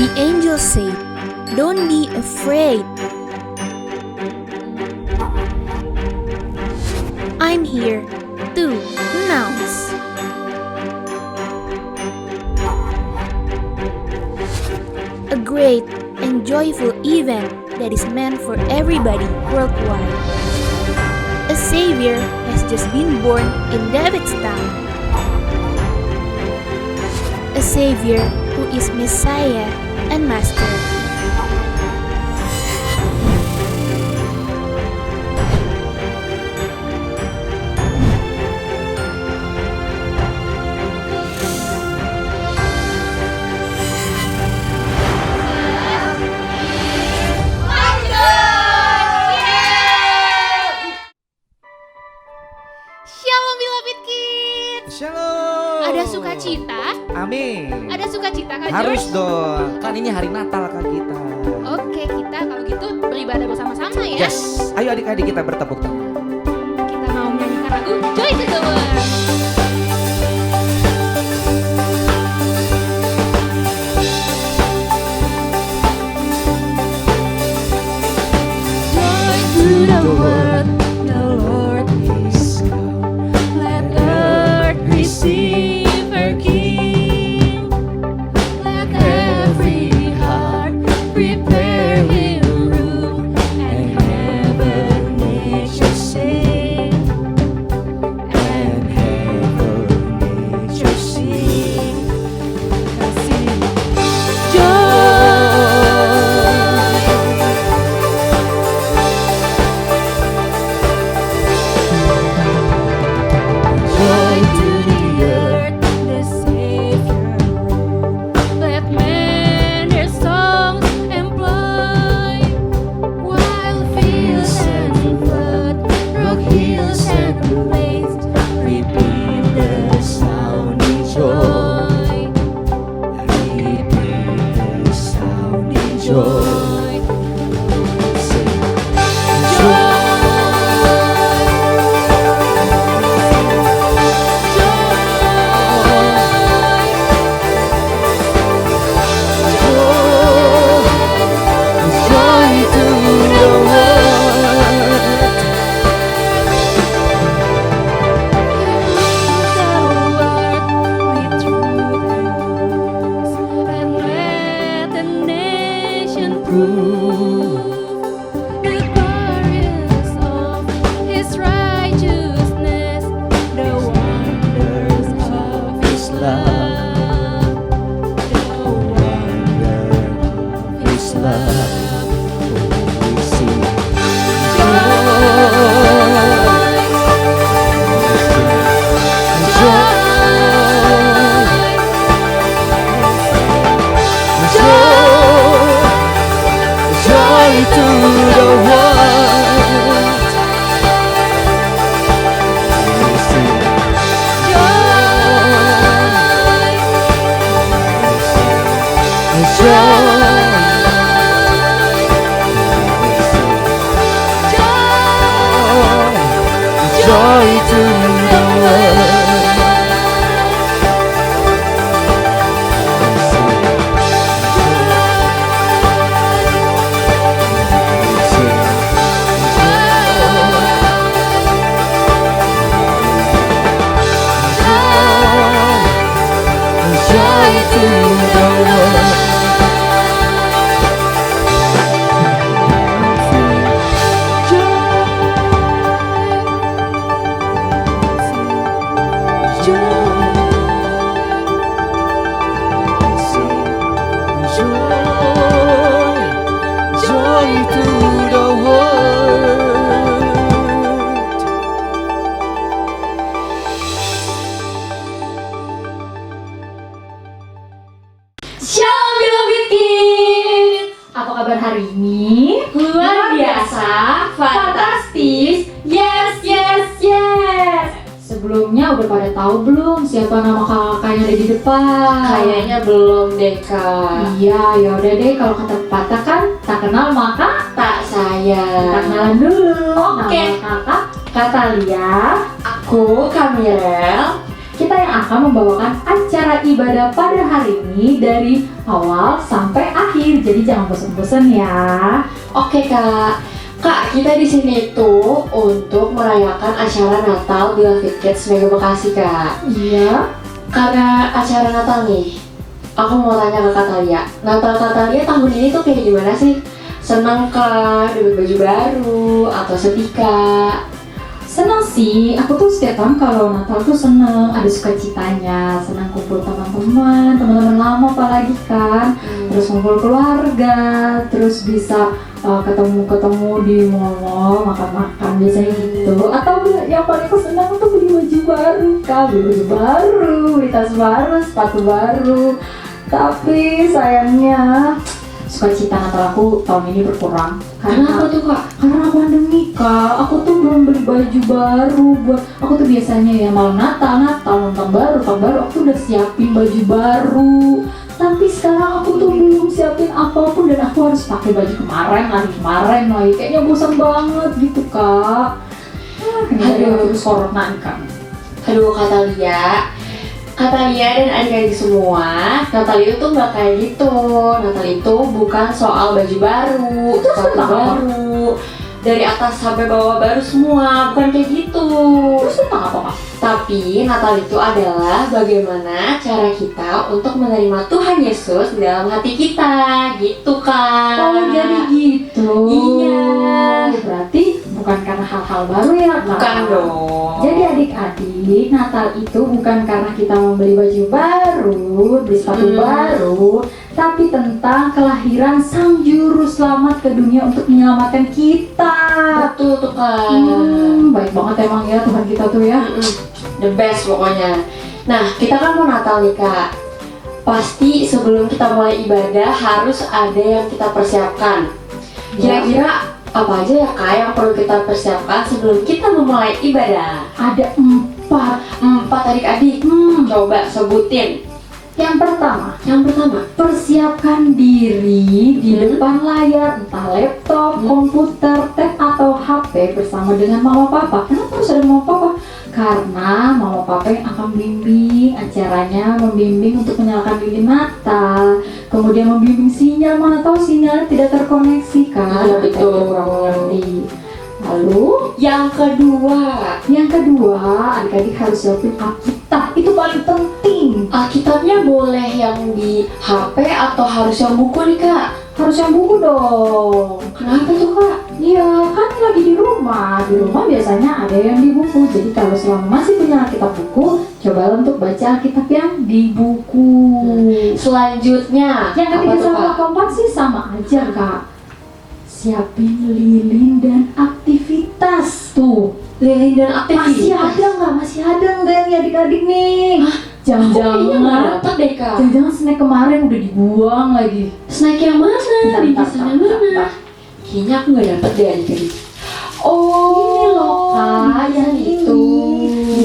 The angel said, "Don't be afraid. I'm here to announce a great and joyful event that is meant for everybody worldwide. A Savior has just been born in David's town. A Savior who is Messiah and Master. Shalom beloved kids. Shalom. Ada sukacita? Amin. Ada sukacita Kak Harus George? dong. Kan ini hari Natal Kak kita. Oke, kita kalau gitu beribadah bersama-sama ya. Yes. Ayo adik-adik kita bertepuk tangan. Kita mau menyanyikan lagu Joy to the World. Joy to the world, the Lord is come. Let earth receive her King. Let every heart prepare Him room, and heaven nature sing, and heaven nature sing. Sing joy. Joy to the earth, the Savior rule. Let men their songs employ, while fields and flood, rock hills and plains, repeat the sounding joy. Repeat the sounding joy. Sing joy. Shalom beloved kids. Apa kabar hari ini? Luar biasa, fantastis, yes, yes, yes. Sebelumnya udah pada tahu belum siapa nama kakaknya ada di depan? Kayaknya belum deh Kak. Iya, ya udah deh, kalau kata pepatah kan tak kenal maka Tak saya. kita kenalan dulu. Oke. Nama kakak Katalia. Aku Kamirel. kita yang akan membawakan acara ibadah pada hari ini dari awal sampai akhir. Jadi jangan bosan-bosan ya. Oke Kak. Kak, kita di sini tuh untuk merayakan acara Natal di Love It Kids Mega Bekasi Kak. Iya. Karena acara Natal nih, aku mau tanya ke Kak Talia. Natal Kak Talia tahun ini tuh kayak gimana sih? Senang kah dapat baju baru atau sedih Kak? Senang sih, aku tuh setiap tahun kalau Natal tuh seneng, ada sukacitanya, senang kumpul teman-teman lama apalagi kan, terus kumpul keluarga, terus bisa ketemu di mall, makan-makan biasanya gitu. Atau yang paling aku senang tuh beli baju baru, Kak, beli baju baru, beli tas baru, sepatu baru. Tapi sayangnya sukacita Natal aku tahun ini berkurang. Kenapa tuh Kak? Karena pandemi Kak, aku tuh belum beli baju baru buat aku tuh biasanya ya malam Natal, tahun baru aku tuh udah siapin baju baru. Tapi sekarang aku tuh belum siapin apapun dan aku harus pakai baju kemarin lagi. Kayaknya bosan banget gitu Kak. Aduh, terus corona nih Kak. Aduh Kak Talia dan adik-adik semua, Natal itu tuh nggak kayak gitu. Natal itu bukan soal baju baru, sepatu baru, dari atas sampai bawah baru semua, bukan kayak gitu. Terus tentang apa Kak? Tapi Natal itu adalah bagaimana cara kita untuk menerima Tuhan Yesus di dalam hati kita, gitu Kak. Oh jadi gitu. Iya. Berarti bukan karena hal-hal baru ya Kak? Bukan dong. Jadi adik-adik, Natal itu bukan karena kita membeli baju baru, beli sepatu baru, tapi tentang kelahiran Sang Juru Selamat ke dunia untuk menyelamatkan kita. Betul tuh Kak. Baik banget emang ya Tuhan kita tuh ya. The best pokoknya. Nah, kita kan mau Natal nih Kak. Pasti sebelum kita mulai ibadah harus ada yang kita persiapkan. Kira-kira apa aja ya Kak yang perlu kita persiapkan sebelum kita memulai ibadah? Ada 4. Adik-adik. Coba sebutin. Yang pertama, persiapkan diri di depan layar, entah laptop, komputer, tab atau HP bersama dengan mama papa. Kenapa harus ada mama papa? Karena mama papa yang akan bimbing acaranya, membimbing untuk menyalakan lilin Natal, kemudian membimbing sinyal, mana tahu sinyalnya tidak terkoneksi kan? Iya, betul. Kurang mengerti. Lalu yang kedua, adik-adik harus siapin Alkitab. Itu paling penting. Alkitabnya boleh yang di HP atau harus yang buku nih Kak? Harus yang buku dong. Kenapa tuh Kak? Iya, kan lagi di rumah. Di rumah biasanya ada yang di buku. Jadi kalau selama masih punya Alkitab buku, coba untuk baca Alkitab yang di buku. Selanjutnya, Yang ketiga sama keempat sih sama aja Kak. Siapin lilin dan aktivitas tuh. Lilin dan aktivitas. Masih ada nggak nih adik-adik nih? Kayaknya nggak Jangan-jangan dapat deh Kak. snack kemarin udah dibuang lagi. Snack yang mana? Bentar, Bingkisan yang mana? Kayaknya aku nggak dapat deh adik-adik. Ini loh Kak, yang itu.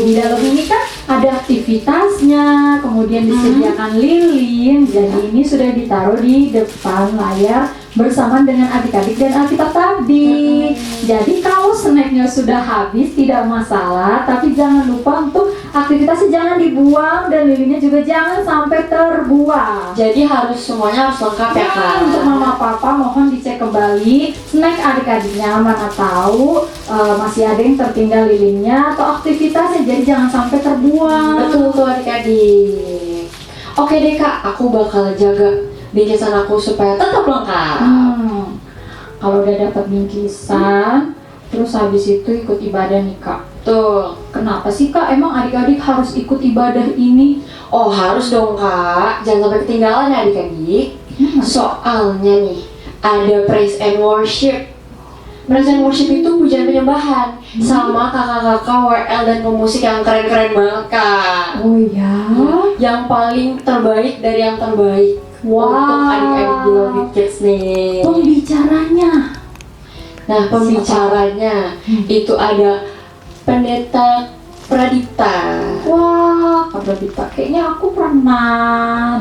Di dalam ini kan ada aktivitasnya, kemudian disediakan lilin. Jadi ini sudah ditaruh di depan layar bersama dengan adik-adik dan Alkitab tadi. Jadi kalau snacknya sudah habis tidak masalah, tapi jangan lupa untuk aktivitasnya jangan dibuang dan lilinnya juga jangan sampai terbuang. Jadi semuanya harus lengkap ya Kak. Untuk mama papa mohon dicek kembali snack adik-adiknya, mana tahu masih ada yang tertinggal lilinnya atau aktivitasnya, jadi jangan sampai terbuang. Betul tuh adik-adik. Oke deh Kak, aku bakal jaga bingkisan aku supaya tetap lengkap. Kalau udah dapat bingkisan, terus habis itu ikut ibadah nih Kak. Tuh. Kenapa sih Kak? Emang adik-adik harus ikut ibadah ini? Oh harus dong Kak, jangan sampai ketinggalan ya adik-adik. Soalnya nih, ada praise and worship. Praise and worship itu pujian penyembahan sama kakak-kakak WL dan pemusik yang keren-keren banget Kak. Oh ya? Yang paling terbaik dari yang terbaik. Wow. Untuk adik-adik di Love It Kids nih. Pembicaranya. Nah pembicaranya itu ada Pendeta Pradipta. Wah, Kak Pradita, kayaknya aku pernah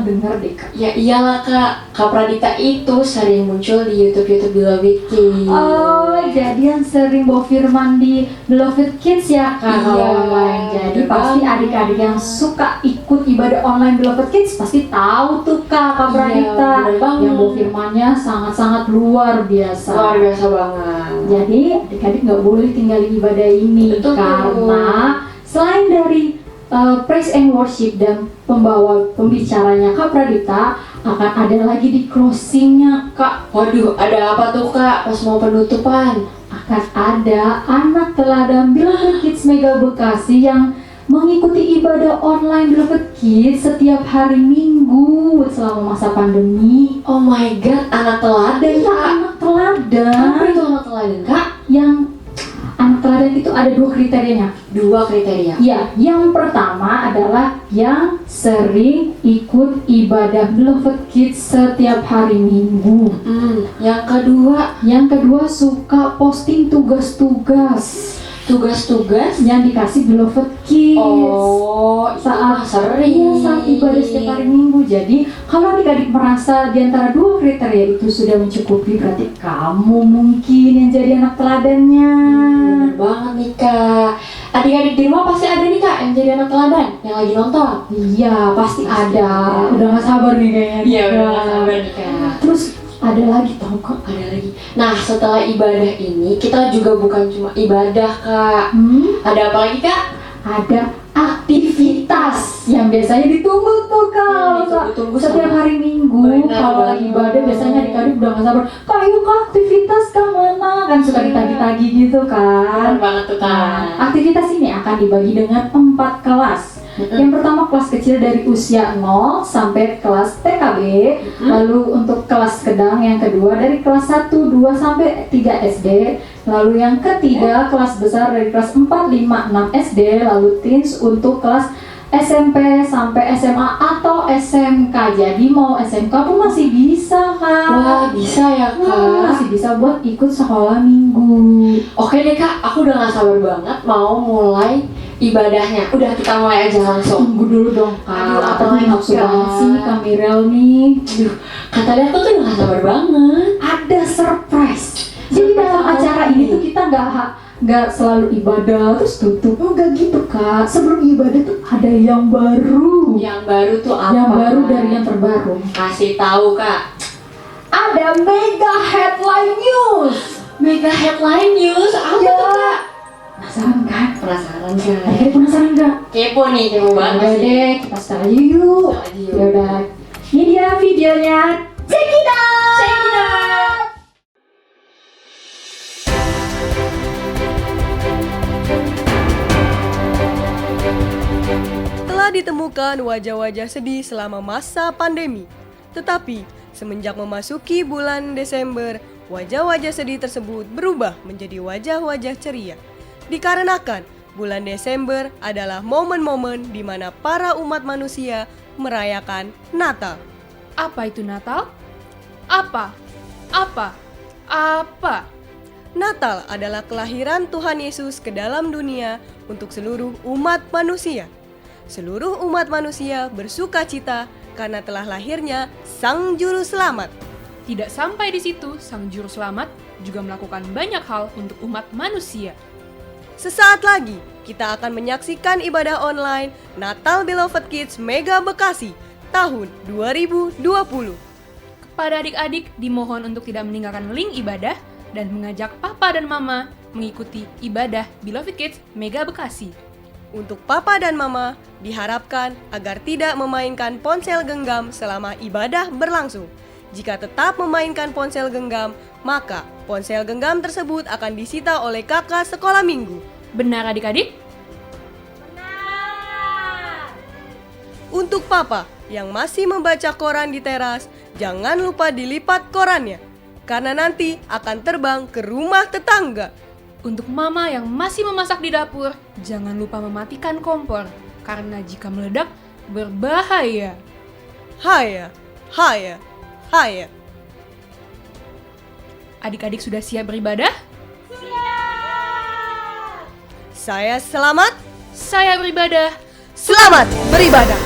dengar deh Kak. Ya iyalah Kak, Kak Pradita itu sering muncul di YouTube Beloved Kids. Oh, jadi yang sering bawa firman di Beloved Kids ya Kak? Iya, online. Jadi bener pasti banget. adik-adik yang suka ikut ibadah online Beloved Kids pasti tahu tuh Kak Pradita. Iya, bener banget. Yang bawa firmannya sangat-sangat luar biasa. Luar biasa banget. Jadi adik-adik nggak boleh tinggalin ibadah ini. Betul. Karena selain dari praise and worship dan pembicaranya Kak Pradita, akan ada lagi di closingnya Kak. Waduh, ada apa tuh Kak pas mau penutupan? Akan ada anak teladan Beloved Kids Mega Bekasi yang mengikuti ibadah online Beloved Kids setiap hari Minggu selama masa pandemi. Oh my god, anak teladan Iya, Kak. anak teladan. Apa itu anak teladan Kak? Yang anak teladan itu ada 2 kriterianya. 2 kriteria. Ya, yang pertama adalah yang sering ikut ibadah Beloved Kids setiap hari Minggu. Yang kedua, Yang kedua suka posting tugas-tugas tugas-tugas. yang dikasih Beloved Kids. Oh, itu mah sering. Iya, saat ibadah setiap hari Minggu. Jadi kalau adik-adik merasa di antara 2 kriteria itu sudah mencukupi, berarti kamu mungkin yang jadi anak teladannya. Bener banget nih Kak. Adik-adik di rumah pasti ada nih Kak yang jadi anak teladan yang lagi nonton. Iya, pasti ada. Udah gak sabar nih kayaknya. Iya, Kak. udah gak sabar nih Kak. Terus ada lagi tau Kak. Ada lagi. Nah, setelah ibadah ini kita juga bukan cuma ibadah Kak. Ada apa lagi Kak? Ada aktivitas yang biasanya ditunggu tuh Kak. ditunggu-tunggu Setiap sama- hari Minggu Benar kalau lagi banget. ibadah biasanya adik-adik udah gak sabar. Kak, yuk Kak, aktivitas Kak mana? Kan suka ditagi-tagi gitu kan. Bener banget tuh Kak. Nah, aktivitas ini akan dibagi dengan 4 kelas. Yang pertama kelas kecil dari usia 0 sampai kelas TKB. Lalu untuk kelas sedang yang kedua dari kelas 1, 2 sampai 3 SD. Lalu yang ketiga kelas besar dari kelas 4, 5, 6 SD. Lalu teens untuk kelas SMP sampai SMA atau SMK. Jadi mau SMK pun masih bisa Kak. Wah, bisa ya Kak. Masih bisa buat ikut sekolah minggu. Oke deh Kak, aku udah gak sabar banget mau mulai ibadahnya. Udah, kita mulai aja langsung. Tunggu dulu dong Kak. Aduh, apa Aku lagi, nafsu Kak? banget sih Kak Mirel nih. Aduh, kata dia aku tuh udah gak sabar banget. Ada surprise. Jadi Surprise dalam apa acara lagi? ini tuh kita nggak selalu ibadah terus tutup. Enggak gitu Kak. Sebelum ibadah tuh ada yang baru. Yang baru tuh apa? Yang baru dari yang terbaru. Kasih tahu Kak. Ada mega headline news. Mega headline news apa Ya. tuh Kak? Penasaran kan? Penasaran Kak. Penasaran nggak? Kepo nih, kepo banget Udah sih. deh, kita start aja yuk. Start aja yuk. Ya udah. Ini dia videonya. Check it out. Check it out. Telah ditemukan wajah-wajah sedih selama masa pandemi. Tetapi, semenjak memasuki bulan Desember, wajah-wajah sedih tersebut berubah menjadi wajah-wajah ceria. Dikarenakan bulan Desember adalah momen-momen di mana para umat manusia merayakan Natal. Apa itu Natal? Apa? Apa? Apa? Natal adalah kelahiran Tuhan Yesus ke dalam dunia untuk seluruh umat manusia. Seluruh umat manusia bersukacita karena telah lahirnya Sang Juru Selamat. Tidak sampai di situ, Sang Juru Selamat juga melakukan banyak hal untuk umat manusia. Sesaat lagi, kita akan menyaksikan ibadah online Natal Beloved Kids Mega Bekasi tahun 2020. Kepada adik-adik dimohon untuk tidak meninggalkan link ibadah dan mengajak papa dan mama mengikuti ibadah Beloved Kids Mega Bekasi. Untuk papa dan mama, diharapkan agar tidak memainkan ponsel genggam selama ibadah berlangsung. Jika tetap memainkan ponsel genggam, maka ponsel genggam tersebut akan disita oleh kakak sekolah minggu. Benar adik-adik? Untuk papa yang masih membaca koran di teras, jangan lupa dilipat korannya, karena nanti akan terbang ke rumah tetangga. Untuk mama yang masih memasak di dapur, jangan lupa mematikan kompor, karena jika meledak, berbahaya. Haya, haya, haya. Adik-adik sudah siap beribadah? Saya selamat. Saya beribadah. Selamat beribadah.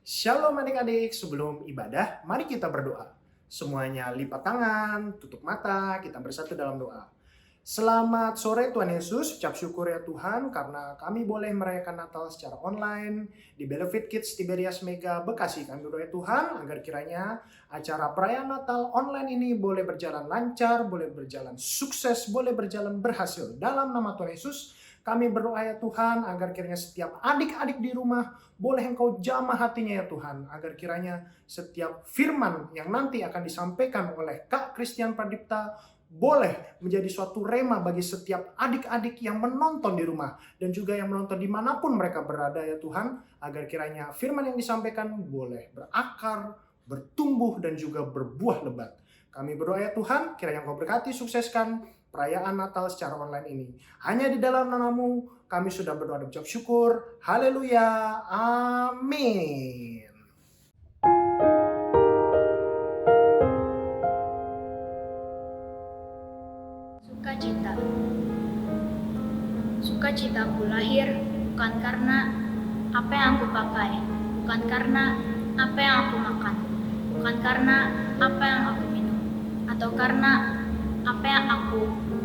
Shalom adik-adik, sebelum ibadah, mari kita berdoa. Semuanya lipat tangan, tutup mata, kita bersatu dalam doa. Selamat sore Tuhan Yesus, ucap syukur ya Tuhan karena kami boleh merayakan Natal secara online di Beloved Kids Tiberias Mega Bekasi. Kami berdoa ya Tuhan agar kiranya acara perayaan Natal online ini boleh berjalan lancar, boleh berjalan sukses, boleh berjalan berhasil. Dalam nama Tuhan Yesus, kami berdoa ya Tuhan agar kiranya setiap adik-adik di rumah boleh Engkau jamah hatinya ya Tuhan. Agar kiranya setiap firman yang nanti akan disampaikan oleh Kak Christian Pradipta boleh menjadi suatu rema bagi setiap adik-adik yang menonton di rumah. Dan juga yang menonton dimanapun mereka berada ya Tuhan. Agar kiranya firman yang disampaikan boleh berakar, bertumbuh dan juga berbuah lebat. Kami berdoa ya Tuhan, kiranya Engkau berkati sukseskan perayaan Natal secara online ini. Hanya di dalam nama-Mu kami sudah berdoa dan ucap syukur. Haleluya. Amin. Sukacita. Sukacitaku lahir bukan karena apa yang aku pakai, bukan karena apa yang aku makan, bukan karena apa yang aku minum, atau karena apa yang aku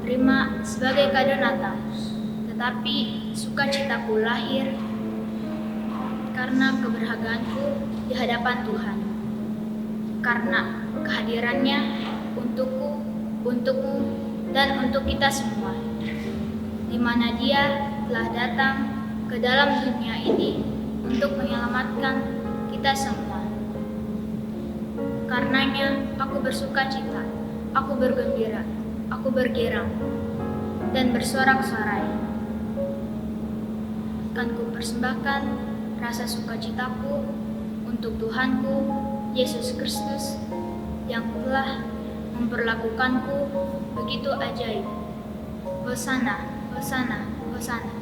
terima sebagai kado Natal. Tetapi sukacitaku lahir karena keberhagaanku di hadapan Tuhan, karena kehadirannya untukku, untukmu, dan untuk kita semua, di mana Dia telah datang ke dalam dunia ini untuk menyelamatkan kita semua. Karenanya aku bersukacita, aku bergembira, aku bergirang, dan bersorak-sorai. Akan ku persembahkan rasa sukacitaku untuk Tuhanku, Yesus Kristus, yang telah memperlakukanku begitu ajaib. Hosana, Hosana, Hosana.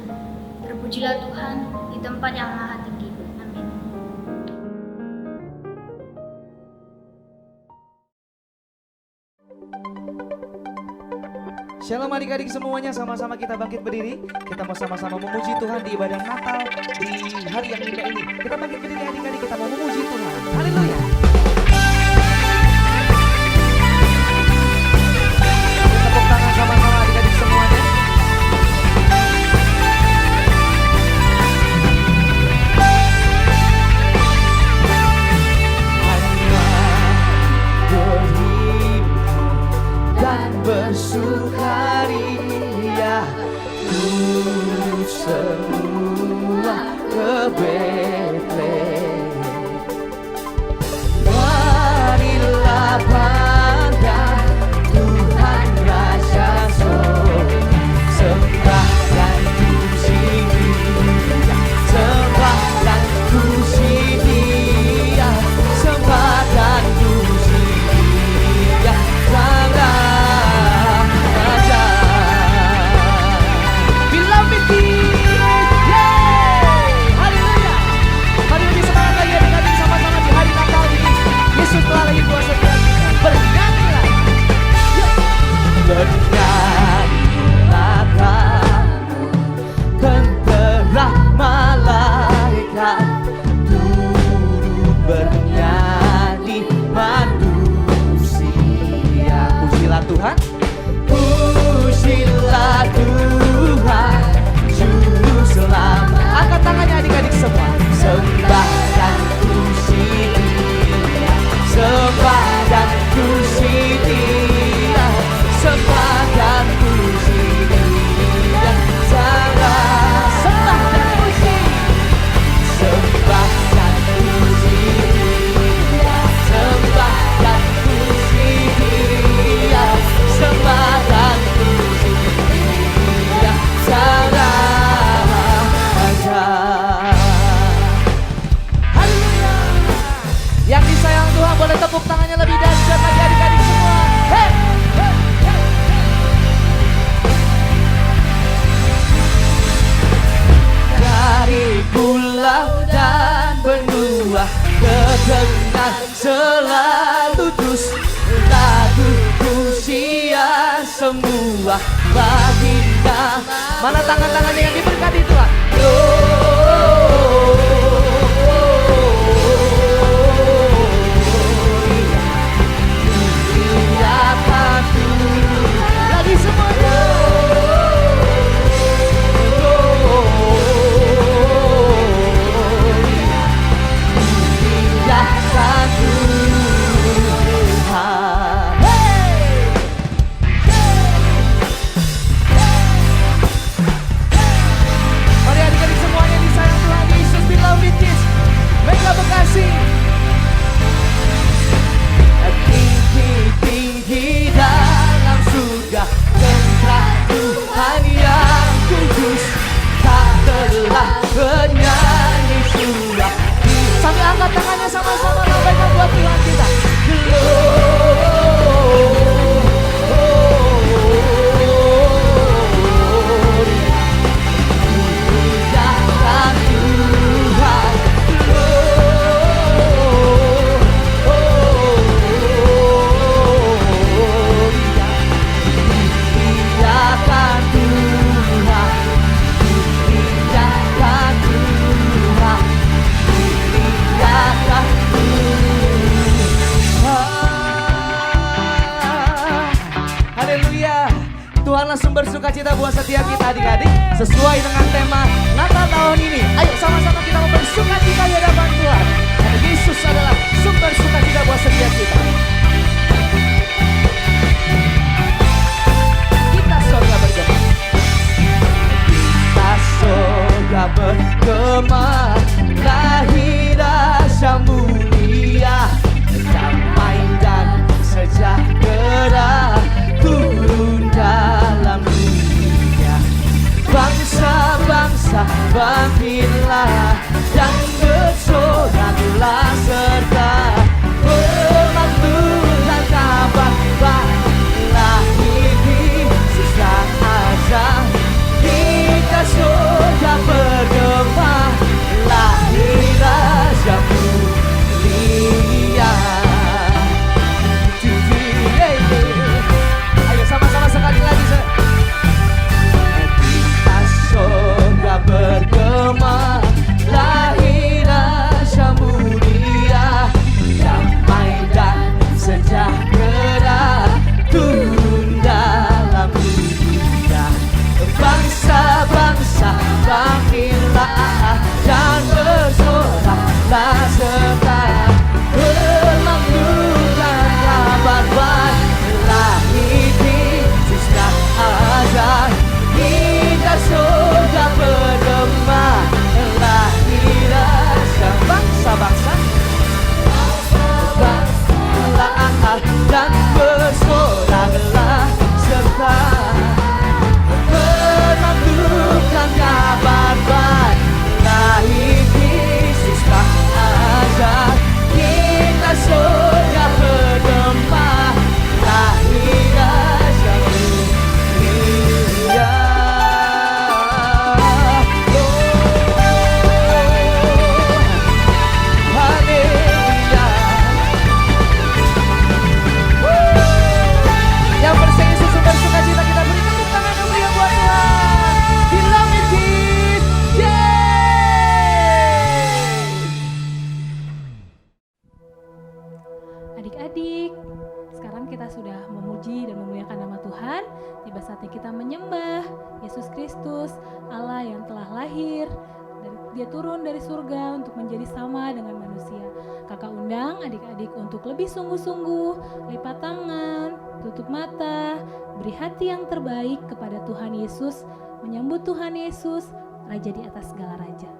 Terpujilah Tuhan di tempat yang maha tinggi. Amin. Shalom adik-adik semuanya, sama-sama kita bangkit berdiri. Kita mau sama-sama memuji Tuhan di ibadah Natal di hari yang indah ini. Kita bangkit berdiri adik-adik, kita mau memuji Tuhan. Haleluya. Tepuk tangan sama-sama adik-adik semuanya. Dan bersukaria turut semua ke Betlehem. Marilah pandang Tuhan Raja Sorga, sembah dan puji Dia, sembah dan puji Dia, sembah dan puji Dia, Sang Raja. Beloved Kids, haleluya. Mari lebih semangat lagi adik-adik sama-sama di hari Natal ini. Yesus telah lagi kuasa kita. Bernyanyilah. Bernyanyilah kamu, tentera malaikat, turut bernyanyi manusia. Pujilah Tuhan. Pujilah Tuhan, Juru Selamat. Angkat tangannya adik-adik semua. Sembah dan puji Dia, sembah dan puji Dia, sembah dan puji Dia, sembah dan puji, sembah dan puji Dia, sembah dan puji Dia, sembah dan puji Dia, Sang Raja. Haleluya. Yang disayang Tuhan boleh tepuk tangannya lebih dahsyat lagi adik-adik semua. Hey, hey, hey. Dari pulau dan benua kedengar selalu dus lagu pujian semua baginda. Mana tangan-tangan yang diberkati Tuhan? Muliakan Tuhan. Lagi semuanya. Muliakan Tuhan. Mari adik-adik semuanya disayang Tuhan Yesus, Beloved Kids, Mega Bekasi. Tinggi-tinggi dalam surga, tentang Tuhan yang kudus, tak telah bernyanyi surah. Sambil angkat tangannya sama-sama lambaikan buat Tuhan kita. Muliakan Tuhan. Muliakan Tuhan. Muliakan Tuhan. Muliakan Tuhan. Haleluya. Tuhanlah sumber sukacita buat setiap kita adik-adik, sesuai dengan tema Natal tahun ini. Ayo sama-sama kita bersukacita di hadapan Tuhan. Karena Yesus adalah sumber sukacita buat setiap kita. Kita surga bergema. Kita surga bergema. Lahir rasa mulia, damai dan sejahtera turun dalam dunia. Bangsa-bangsa bangkitlah dan bersoraklah serta bermakmurkan kabar baik. Lahir Yesus dan azab, kita surga bergema. Lahir Raja mulia. Ayo sama-sama sekali lagi. Kita surga bergema. Lahir Raja mulia, damai dan sejahtera turun dalam dunia. Bangsa-bangsa bangkitlah dan bersoraklah serta bermakmurkan kabar baik. Lahir Yesus dan azab, kita surga bergema. Lahir Raja bangsa-bangsa bangkitlah dan bersoraklah serta bermakmurkan kabar baik. Lahir Yesus tak azab, kita surga bergema. Lahir Raja mulia. Haleluya. Yang bersih Yesus sumber sukacita, kita beri tepuk tangan yang meriah buat Tuhan. Beloved Kids, yeay! Adik-adik, sekarang kita sudah memuji dan memuliakan nama Tuhan. Tiba saatnya kita menyembah Yesus Kristus, Allah yang telah lahir. Dia turun dari surga untuk menjadi sama dengan manusia. Kakak undang adik-adik untuk lebih sungguh-sungguh, lipat tangan, tutup mata, beri hati yang terbaik kepada Tuhan Yesus, menyambut Tuhan Yesus, Raja di atas segala raja.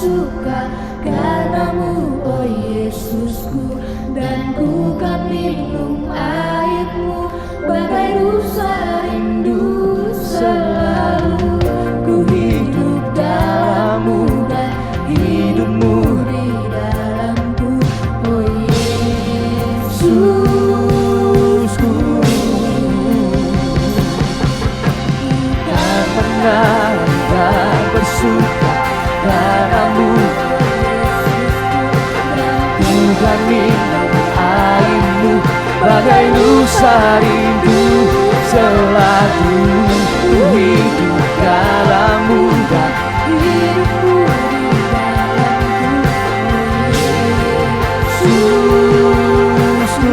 bersuka karenamu, oh Yesusku, dan ku kan minum airmu bagai rusa rindu selalu. Ku hidup dalammu dan hidupmu di dalamku, oh Yesusku. Tak pernah tak bersuka padamu, Tuhan minum airmu bagai rusa rindu selalu. Ku hidup dalammu dan Hidupku di dalamku, Yesusku.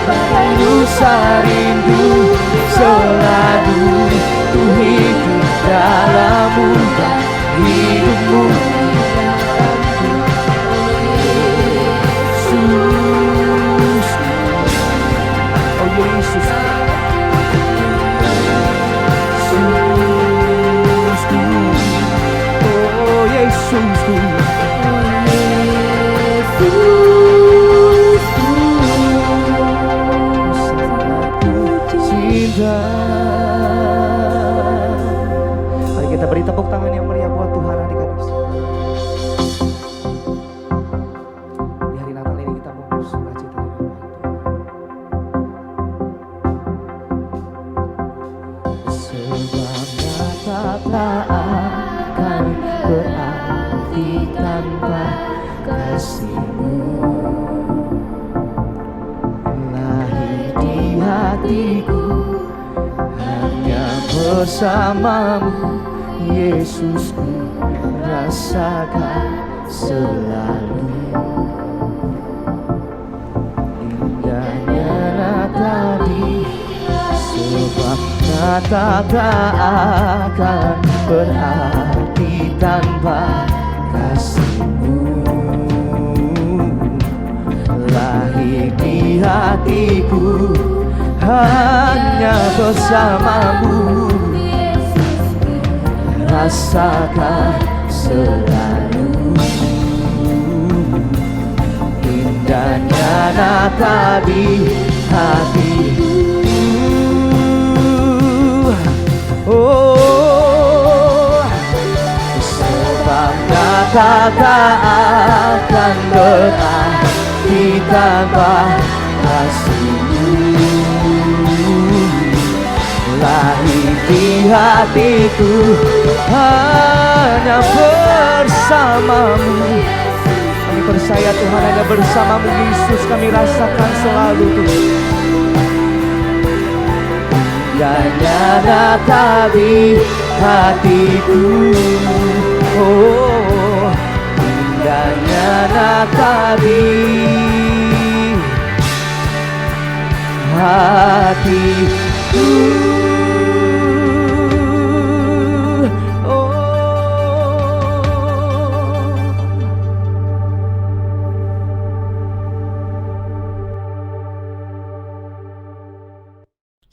Bagai rusa rindu selalu. Ku hidup dalammu dan hidupmu di dalamku, Yesus. Oh Yesus, Yesusku. Oh Yesusku. Cinta. Mari kita beri tepuk tangan yang meriah buat Tuhan, adik-adik. Di hari Natal ini kita mau bersukacita dengan Tuhan. Sebab Natal tak akan berarti tanpa kasih-Mu. Lahir di hatiku hanya bersamamu, Yesusku, rasakan selalu indahnya Natal di. Sebab Natal tak akan berarti tanpa kasih-Mu. Lahir di hatiku hanya bersamamu, rasakan selalu indahnya Natal di hatiku. Oh, sebab Natal tak akan berarti tanpa kasih-Mu. Lahir di hatiku hanya bersamamu. Kami percaya Tuhan, hanya bersamamu Yesus kami rasakan selalu Tuhan. Indahnya Natal di hatiku, oh indahnya Natal di hatiku.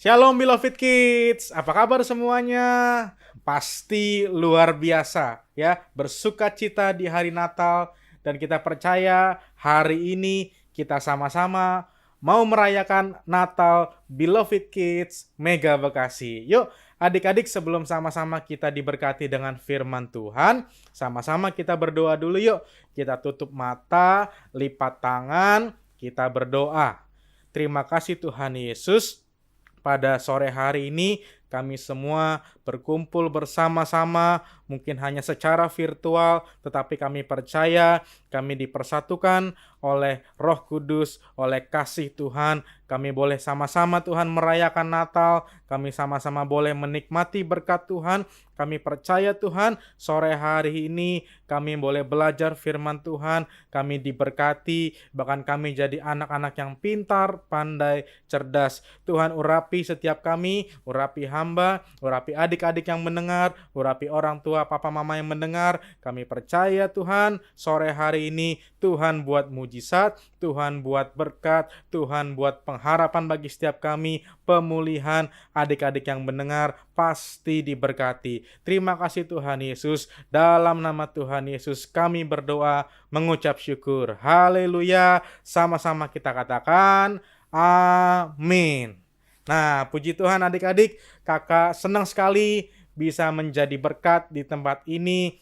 Shalom beloved kids, apa kabar semuanya? Pasti luar biasa ya, bersukacita di hari Natal. Dan kita percaya hari ini kita sama-sama mau merayakan Natal beloved kids Mega Bekasi. Yuk adik-adik, sebelum sama-sama kita diberkati dengan firman Tuhan, sama-sama kita berdoa dulu yuk. Kita tutup mata, lipat tangan, kita berdoa. Terima kasih Tuhan Yesus. Pada sore hari ini kami semua berkumpul bersama-sama, mungkin hanya secara virtual, tetapi kami percaya kami dipersatukan oleh Roh Kudus, oleh kasih Tuhan. Kami boleh sama-sama Tuhan merayakan Natal, kami sama-sama boleh menikmati berkat Tuhan. Kami percaya Tuhan, sore hari ini kami boleh belajar firman Tuhan, kami diberkati, bahkan kami jadi anak-anak yang pintar, pandai, cerdas. Tuhan urapi setiap kami, urapi hamba, urapi adik-adik yang mendengar, urapi orang tua, papa mama yang mendengar. Kami percaya Tuhan, sore hari ini Tuhan buat mujizat, Tuhan buat berkat, Tuhan buat pengharapan bagi setiap kami, pemulihan adik-adik yang mendengar pasti diberkati. Terima kasih Tuhan Yesus, dalam nama Tuhan Yesus kami berdoa mengucap syukur. Haleluya, sama-sama kita katakan amin. Nah, puji Tuhan adik-adik, kakak senang sekali bisa menjadi berkat di tempat ini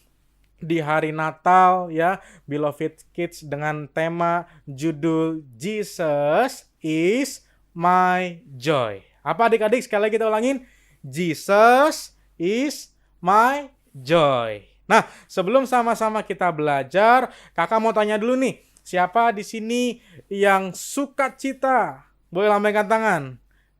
di hari Natal ya, Beloved Kids dengan tema judul Jesus is my joy. Apa adik-adik? Sekali lagi kita ulangin, Jesus is my joy. Nah, sebelum sama-sama kita belajar, kakak mau tanya dulu nih, siapa di sini yang sukacita? Boleh lambaikan tangan.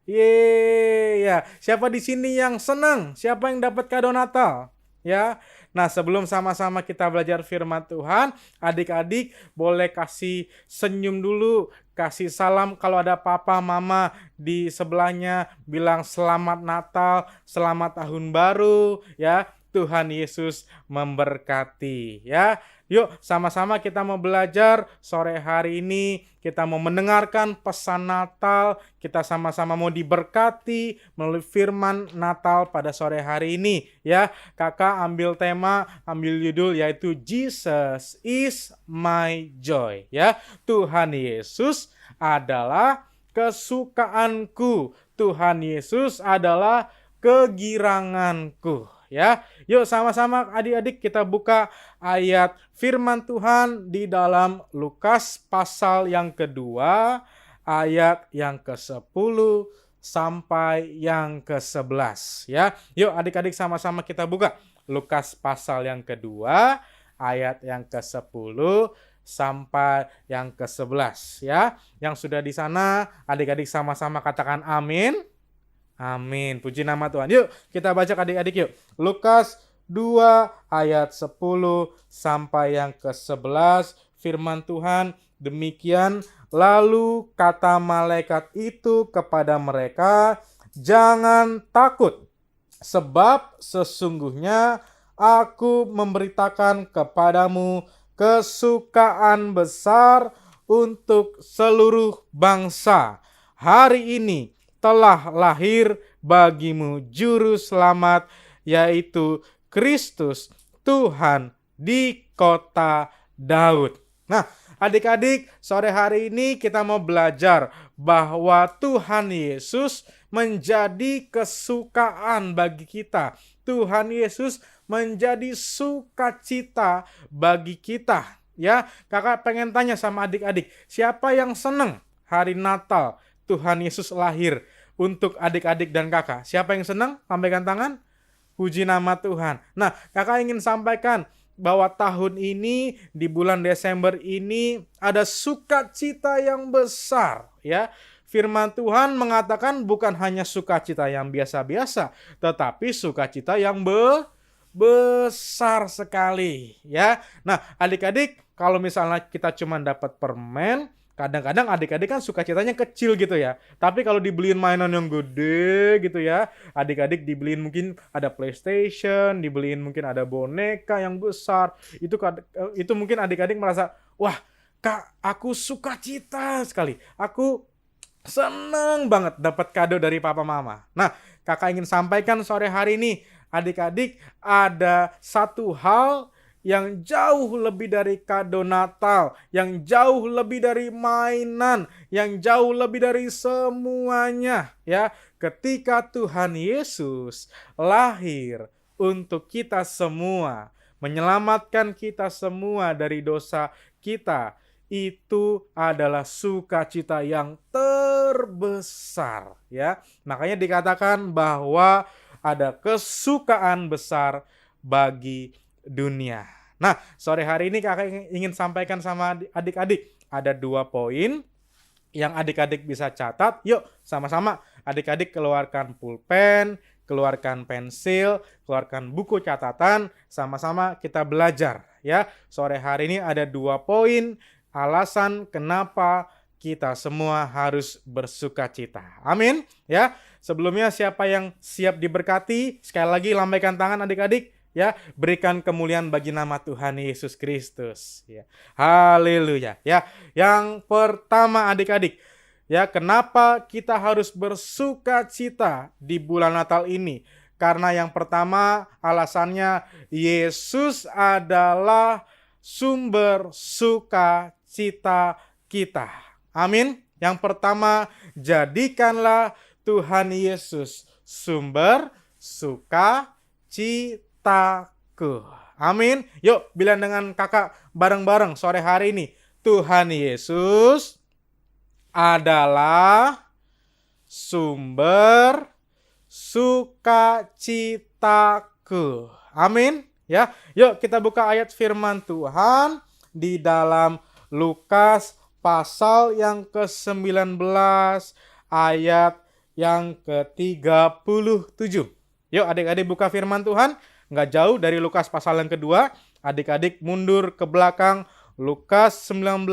Ya. Siapa di sini yang senang? Siapa yang dapat kado Natal? Ya. Nah, sebelum sama-sama kita belajar firman Tuhan, adik-adik boleh kasih senyum dulu, kasih salam kalau ada papa, mama di sebelahnya, bilang selamat Natal, selamat tahun baru, ya. Tuhan Yesus memberkati, ya. Yuk, sama-sama kita mau belajar sore hari ini, kita mau mendengarkan pesan Natal, kita sama-sama mau diberkati melalui firman Natal pada sore hari ini, ya. Kakak ambil tema, ambil judul yaitu Jesus is my joy, ya. Tuhan Yesus adalah kesukaanku. Tuhan Yesus adalah kegiranganku, ya. Yuk sama-sama adik-adik kita buka ayat firman Tuhan di dalam Lukas pasal yang kedua, ayat yang ke-10 sampai yang ke-11, ya. Yuk adik-adik sama-sama kita buka Lukas pasal yang kedua, ayat yang ke-10 sampai yang ke-11, ya. Yang sudah di sana adik-adik sama-sama katakan amin. Amin. Puji nama Tuhan. Yuk kita baca adik-adik yuk. Lukas 2 ayat 10 sampai yang ke-11. Firman Tuhan demikian. Lalu kata malaikat itu kepada mereka, jangan takut, sebab sesungguhnya aku memberitakan kepadamu kesukaan besar untuk seluruh bangsa. Hari ini telah lahir bagimu juru selamat, yaitu Kristus Tuhan di kota Daud. Nah, adik-adik, sore hari ini kita mau belajar bahwa Tuhan Yesus menjadi kesukaan bagi kita. Tuhan Yesus menjadi sukacita bagi kita. Ya, kakak pengen tanya sama adik-adik, siapa yang senang hari Natal Tuhan Yesus lahir untuk adik-adik dan kakak? Siapa yang senang? Sampaikan tangan. Puji nama Tuhan. Nah, kakak ingin sampaikan bahwa tahun ini, di bulan Desember ini, ada sukacita yang besar. Ya, firman Tuhan mengatakan bukan hanya sukacita yang biasa-biasa, tetapi sukacita yang besar sekali. Ya, nah adik-adik, kalau misalnya kita cuma dapat permen, kadang-kadang adik-adik kan sukacitanya kecil gitu ya. Tapi kalau dibeliin mainan yang gede gitu ya, adik-adik dibeliin mungkin ada PlayStation, dibeliin mungkin ada boneka yang besar. Itu mungkin adik-adik merasa, wah kak, aku sukacita sekali. Aku seneng banget dapat kado dari papa mama. Nah, kakak ingin sampaikan sore hari ini, adik-adik ada satu hal yang jauh lebih dari kado Natal, yang jauh lebih dari mainan, yang jauh lebih dari semuanya, ya. Ketika Tuhan Yesus lahir untuk kita semua, menyelamatkan kita semua dari dosa kita, itu adalah sukacita yang terbesar, ya. Makanya dikatakan bahwa ada kesukaan besar bagi dunia. Nah, sore hari ini kakak ingin sampaikan sama adik-adik. Ada 2 poin yang adik-adik bisa catat. Yuk, sama-sama adik-adik keluarkan pulpen, keluarkan pensil, keluarkan buku catatan. Sama-sama kita belajar. Ya, sore hari ini ada 2 poin alasan kenapa kita semua harus bersukacita. Amin. Ya, Sebelumnya siapa yang siap diberkati? Sekali lagi lambaikan tangan adik-adik. Ya, berikan kemuliaan bagi nama Tuhan Yesus Kristus. Ya, haleluya. Ya, yang pertama adik-adik, ya, kenapa kita harus bersuka cita di bulan Natal ini? Karena yang pertama alasannya Yesus adalah sumber sukacita kita. Amin. Yang pertama, jadikanlah Tuhan Yesus sumber sukacitaku. Amin. Yuk bilang dengan kakak bareng-bareng sore hari ini. Tuhan Yesus adalah sumber sukacitaku. Amin. Ya, yuk kita buka ayat firman Tuhan di dalam Lukas pasal yang ke-19 ayat yang ke-37. Yuk adik-adik buka firman Tuhan, nggak jauh dari Lukas pasal yang kedua. Adik-adik mundur ke belakang, Lukas 19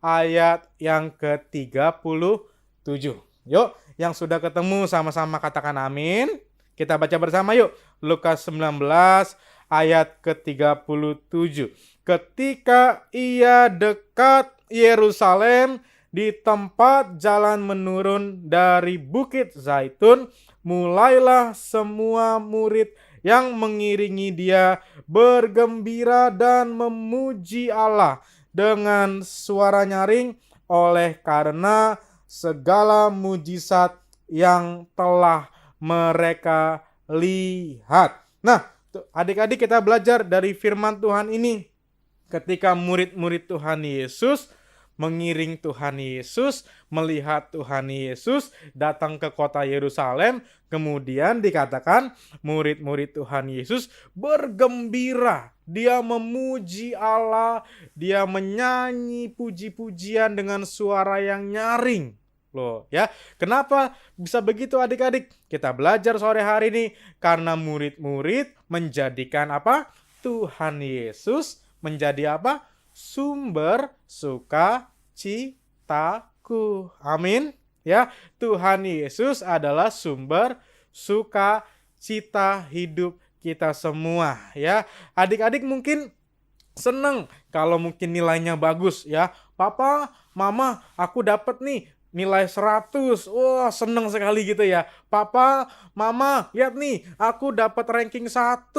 ayat yang ke-37. Yuk, yang sudah ketemu sama-sama katakan amin. Kita baca bersama yuk, Lukas 19 ayat ke-37. Ketika ia dekat Yerusalem, di tempat jalan menurun dari Bukit Zaitun, mulailah semua murid yang mengiringi dia bergembira dan memuji Allah dengan suara nyaring oleh karena segala mujizat yang telah mereka lihat. Nah, adik-adik kita belajar dari firman Tuhan ini. Ketika murid-murid Tuhan Yesus mengiring Tuhan Yesus, melihat Tuhan Yesus datang ke kota Yerusalem, kemudian dikatakan murid-murid Tuhan Yesus bergembira. Dia memuji Allah, dia menyanyi puji-pujian dengan suara yang nyaring. Loh, ya. Kenapa bisa begitu adik-adik? Kita belajar sore hari ini karena murid-murid menjadikan apa? Tuhan Yesus menjadi apa? Sumber sukacitaku. Amin. Ya, Tuhan Yesus adalah sumber sukacita hidup kita semua, ya. Adik-adik mungkin seneng kalau mungkin nilainya bagus, ya. Papa, mama, aku dapat nih nilai 100. Wah, seneng sekali gitu ya. Papa, mama, lihat nih, aku dapat ranking 1.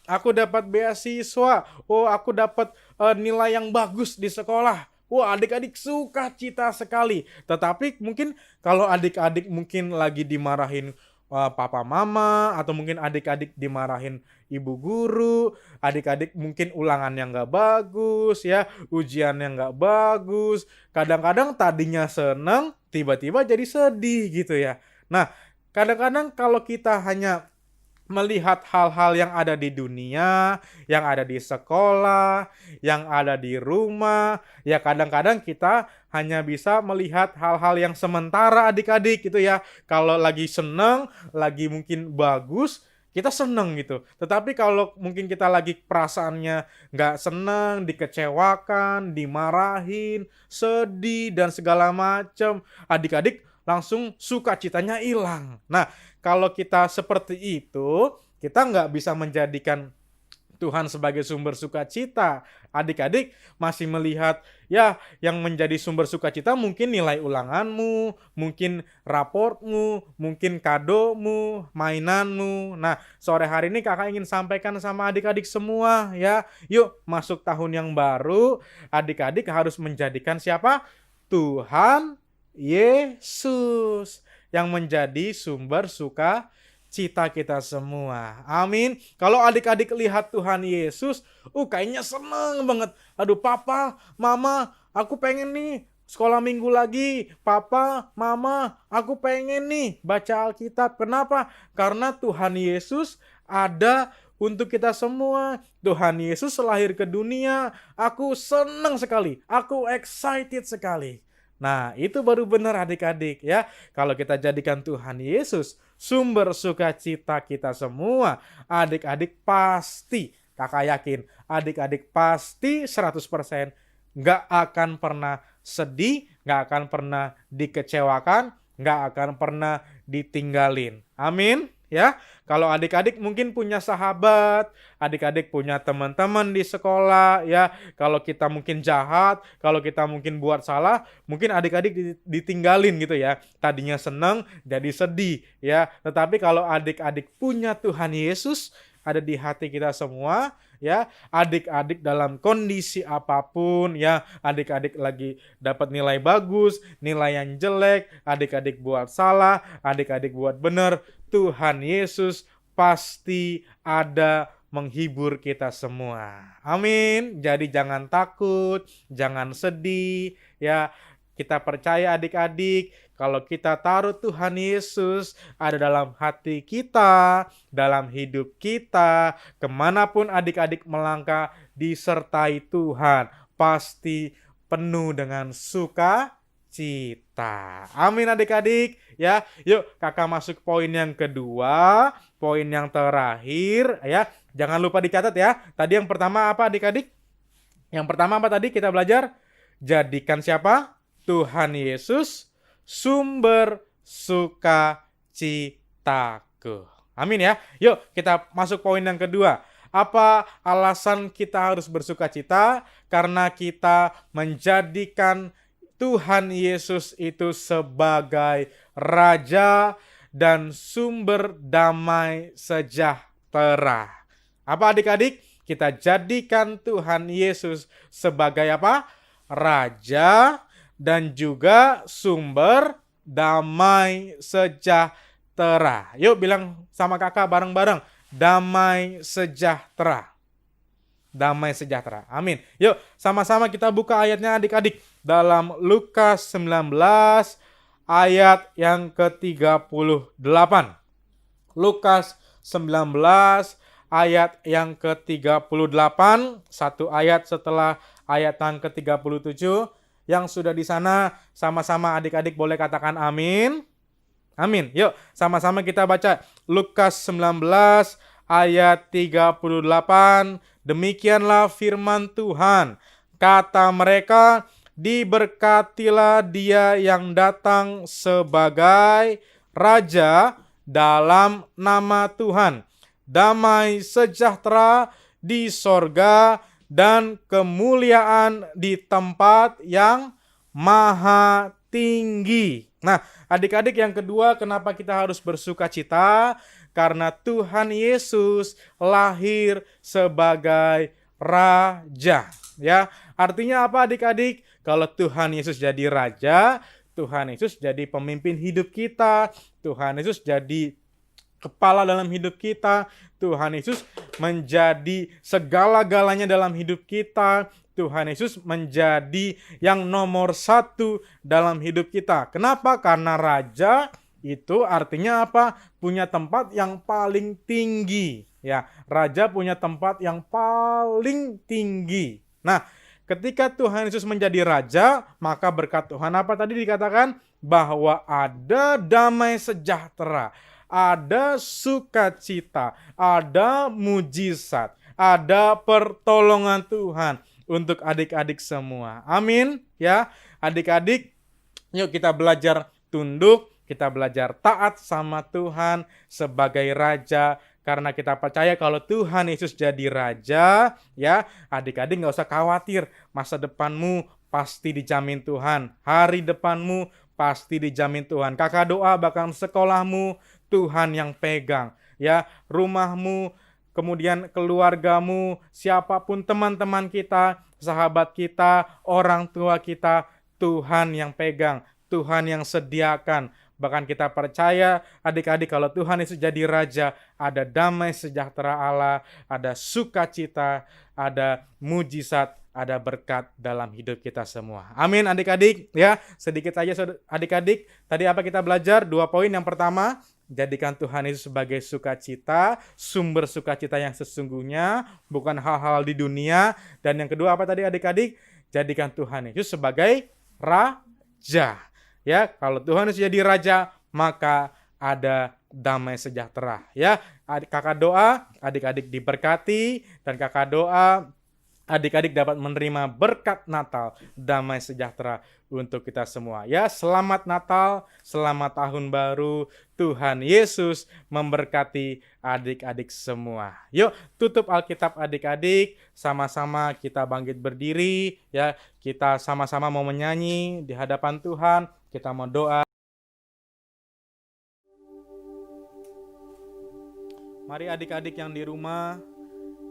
Aku dapat beasiswa. Oh, aku dapat nilai yang bagus di sekolah. Wah, adik-adik suka cita sekali. Tetapi mungkin kalau adik-adik mungkin lagi dimarahin papa mama, atau mungkin adik-adik dimarahin ibu guru, adik-adik mungkin ulangannya nggak bagus, ya, ujiannya nggak bagus. Kadang-kadang tadinya seneng, tiba-tiba jadi sedih gitu ya. Nah, kadang-kadang kalau kita hanya melihat hal-hal yang ada di dunia, yang ada di sekolah, yang ada di rumah, ya kadang-kadang kita hanya bisa melihat hal-hal yang sementara adik-adik gitu ya. Kalau lagi seneng, lagi mungkin bagus, kita seneng gitu. Tetapi kalau mungkin kita lagi perasaannya nggak seneng, dikecewakan, dimarahin, sedih, dan segala macam, adik-adik langsung sukacitanya hilang. Nah, kalau kita seperti itu, kita nggak bisa menjadikan Tuhan sebagai sumber sukacita. Adik-adik masih melihat, ya, yang menjadi sumber sukacita mungkin nilai ulanganmu, mungkin raportmu, mungkin kadomu, mainanmu. Nah, sore hari ini kakak ingin sampaikan sama adik-adik semua, ya. Yuk, masuk tahun yang baru, adik-adik harus menjadikan siapa? Tuhan Yesus yang menjadi sumber sukacita kita semua. Amin. Kalau adik-adik lihat Tuhan Yesus, kayaknya seneng banget. Aduh, papa, mama, aku pengen nih sekolah minggu lagi. Papa, mama, aku pengen nih baca Alkitab. Kenapa? Karena Tuhan Yesus ada untuk kita semua. Tuhan Yesus lahir ke dunia. Aku seneng sekali. Aku excited sekali. Nah, itu baru benar adik-adik ya. Kalau kita jadikan Tuhan Yesus sumber sukacita kita semua, adik-adik pasti, kakak yakin, adik-adik pasti 100% nggak akan pernah sedih, nggak akan pernah dikecewakan, nggak akan pernah ditinggalin. Amin. Ya, kalau adik-adik mungkin punya sahabat, adik-adik punya teman-teman di sekolah, ya. Kalau kita mungkin jahat, kalau kita mungkin buat salah, mungkin adik-adik ditinggalin gitu ya. Tadinya senang, jadi sedih, ya. Tetapi kalau adik-adik punya Tuhan Yesus ada di hati kita semua, ya. Adik-adik dalam kondisi apapun, ya. Adik-adik lagi dapat nilai bagus, nilai yang jelek, adik-adik buat salah, adik-adik buat benar, Tuhan Yesus pasti ada menghibur kita semua. Amin. Jadi jangan takut, jangan sedih, ya. Kita percaya adik-adik, kalau kita taruh Tuhan Yesus ada dalam hati kita, dalam hidup kita, kemanapun adik-adik melangkah, disertai Tuhan, pasti penuh dengan sukacita. Amin adik-adik, ya. Yuk kakak masuk poin yang kedua, poin yang terakhir, ya. Jangan lupa dicatat ya. Tadi yang pertama apa adik-adik? Yang pertama apa tadi kita belajar? Jadikan siapa? Tuhan Yesus sumber sukacitaku. Amin ya. Yuk kita masuk poin yang kedua. Apa alasan kita harus bersukacita? Karena kita menjadikan Tuhan Yesus itu sebagai Raja dan sumber damai sejahtera. Apa adik-adik? Kita jadikan Tuhan Yesus sebagai apa? Raja dan juga sumber damai sejahtera. Yuk bilang sama kakak bareng-bareng. Damai sejahtera. Damai sejahtera. Amin. Yuk sama-sama kita buka ayatnya adik-adik. Dalam Lukas 19 ayat yang ke-38. Lukas 19 ayat yang ke-38. Satu ayat setelah ayat yang ke-37. Yang sudah di sana sama-sama adik-adik boleh katakan amin. Amin. Yuk sama-sama kita baca Lukas 19 ayat 38. Demikianlah firman Tuhan. Kata mereka, diberkatilah dia yang datang sebagai Raja dalam nama Tuhan. Damai sejahtera di sorga dan kemuliaan di tempat yang maha tinggi. Nah, adik-adik yang kedua, kenapa kita harus bersukacita? Karena Tuhan Yesus lahir sebagai Raja. Ya, artinya apa adik-adik? Kalau Tuhan Yesus jadi Raja, Tuhan Yesus jadi pemimpin hidup kita, Tuhan Yesus jadi kepala dalam hidup kita, Tuhan Yesus menjadi segala-galanya dalam hidup kita, Tuhan Yesus menjadi yang nomor satu dalam hidup kita. Kenapa? Karena Raja itu artinya apa? Punya tempat yang paling tinggi. Ya, Raja punya tempat yang paling tinggi. Nah, ketika Tuhan Yesus menjadi Raja, maka berkat Tuhan apa tadi dikatakan? Bahwa ada damai sejahtera, ada sukacita, ada mujizat, ada pertolongan Tuhan untuk adik-adik semua. Amin. Ya, adik-adik, yuk kita belajar tunduk, kita belajar taat sama Tuhan sebagai Raja. Karena kita percaya kalau Tuhan Yesus jadi Raja, ya adik-adik gak usah khawatir. Masa depanmu pasti dijamin Tuhan. Hari depanmu pasti dijamin Tuhan. Kakak doa bahkan sekolahmu Tuhan yang pegang. Ya, rumahmu, kemudian keluargamu, siapapun teman-teman kita, sahabat kita, orang tua kita, Tuhan yang pegang, Tuhan yang sediakan. Bahkan kita percaya adik-adik kalau Tuhan Yesus jadi Raja, ada damai sejahtera Allah, ada sukacita, ada mujizat, ada berkat dalam hidup kita semua. Amin adik-adik. Ya, sedikit saja adik-adik. Tadi apa kita belajar? 2 poin. Yang pertama, jadikan Tuhan Yesus sebagai sukacita, sumber sukacita yang sesungguhnya, bukan hal-hal di dunia. Dan yang kedua apa tadi adik-adik? Jadikan Tuhan Yesus sebagai Raja. Ya, kalau Tuhan Yesus jadi Raja, maka ada damai sejahtera. Ya, kakak doa, adik-adik diberkati, dan kakak doa adik-adik dapat menerima berkat Natal, damai sejahtera untuk kita semua. Ya, selamat Natal, selamat Tahun Baru. Tuhan Yesus memberkati adik-adik semua. Yuk, tutup Alkitab adik-adik, sama-sama kita bangkit berdiri, ya. Kita sama-sama mau menyanyi di hadapan Tuhan, kita mau doa. Mari adik-adik yang di rumah,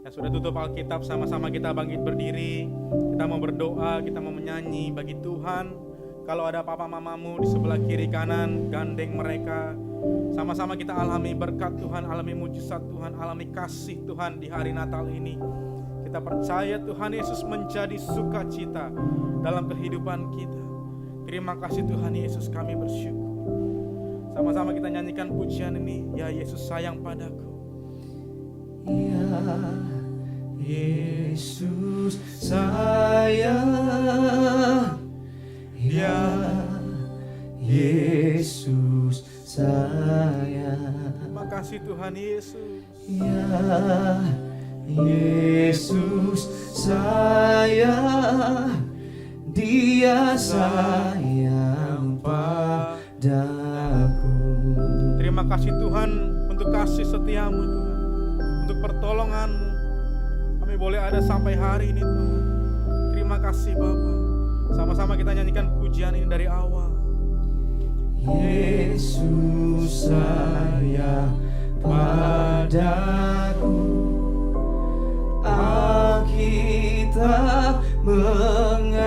yang sudah tutup Alkitab, sama-sama kita bangkit berdiri. Kita mau berdoa, kita mau menyanyi bagi Tuhan. Kalau ada papa mamamu di sebelah kiri kanan, gandeng mereka. Sama-sama kita alami berkat Tuhan, alami mujizat Tuhan, alami kasih Tuhan di hari Natal ini. Kita percaya Tuhan Yesus menjadi sukacita dalam kehidupan kita. Terima kasih Tuhan Yesus, kami bersyukur. Sama-sama kita nyanyikan pujian ini. Ya Yesus sayang padaku. Ya Yesus sayang, ya Yesus sayang. Terima kasih Tuhan Yesus. Ya Yesus sayang, Dia sayang padaku. Terima kasih Tuhan untuk kasih setiamu Tuhan, untuk pertolonganmu. Kami boleh ada sampai hari ini Tuhan. Terima kasih Bapa. Sama-sama kita nyanyikan pujian ini dari awal. Yesus sayang padaku, Alkitab mengajarku.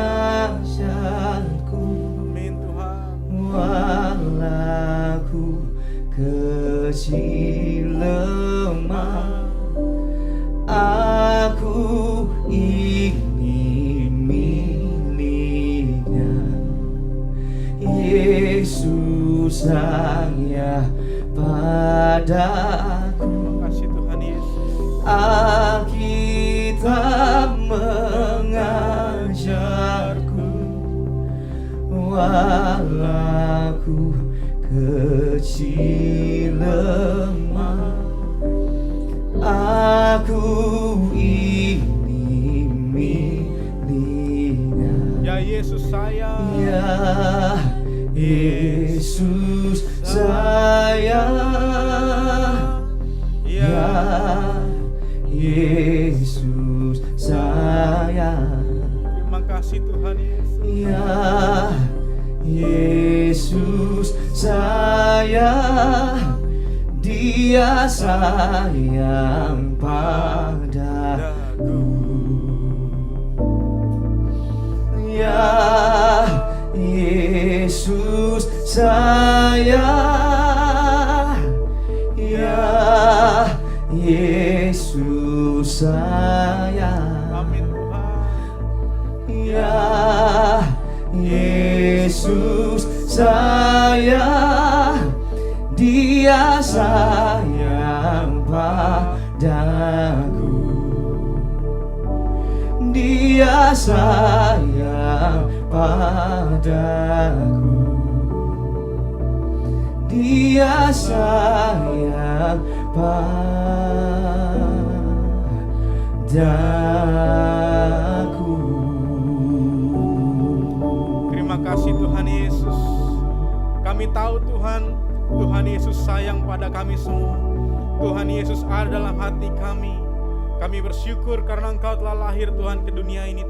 Amin Tuhan. Walaku kecil lemah, aku ingin miliknya. Yesus sayang padaku. Terima kasih Tuhan Yesus. Alkitab mengajarku, walaku kecil lemah, aku ini miliknya. Ya Yesus sayang. Ya Yesus sayang, ya Yesus sayang. Terima kasih Tuhan Yesus. Ya Yesus sayang, Dia sayang padaku. Ya Yesus sayang, ya Yesus sayang. Amin Tuhan. Ya Yesus sayang, Dia sayang padaku. Dia sayang padaku. Dia sayang padaku. Terima kasih Tuhan Yesus. Kami tahu Tuhan, Tuhan Yesus sayang pada kami semua. Tuhan Yesus ada dalam hati kami. Kami bersyukur karena Engkau telah lahir Tuhan ke dunia ini,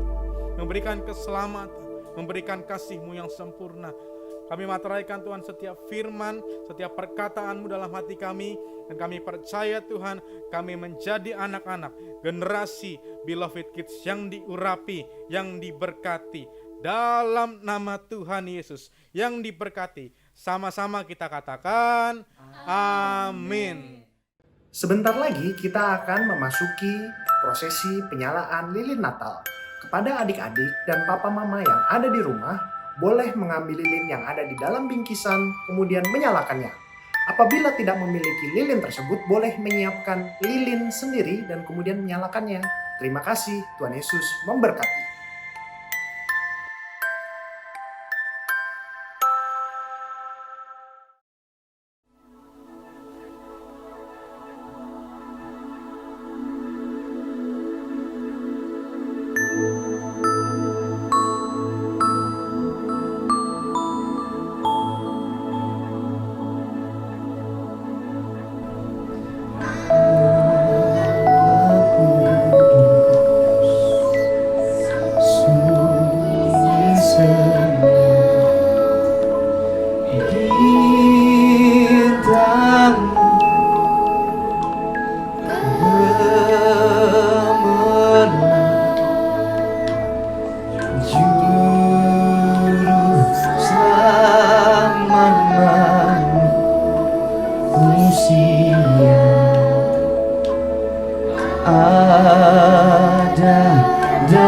memberikan keselamatan, memberikan kasih-Mu yang sempurna. Kami materaikan Tuhan setiap firman, setiap perkataan-Mu dalam hati kami. Dan kami percaya Tuhan, kami menjadi anak-anak, generasi beloved kids yang diurapi, yang diberkati. Dalam nama Tuhan Yesus yang diberkati. Sama-sama kita katakan, amin. Sebentar lagi kita akan memasuki prosesi penyalaan lilin Natal. Kepada adik-adik dan papa mama yang ada di rumah, boleh mengambil lilin yang ada di dalam bingkisan, kemudian menyalakannya. Apabila tidak memiliki lilin tersebut, boleh menyiapkan lilin sendiri dan kemudian menyalakannya. Terima kasih, Tuhan Yesus memberkati.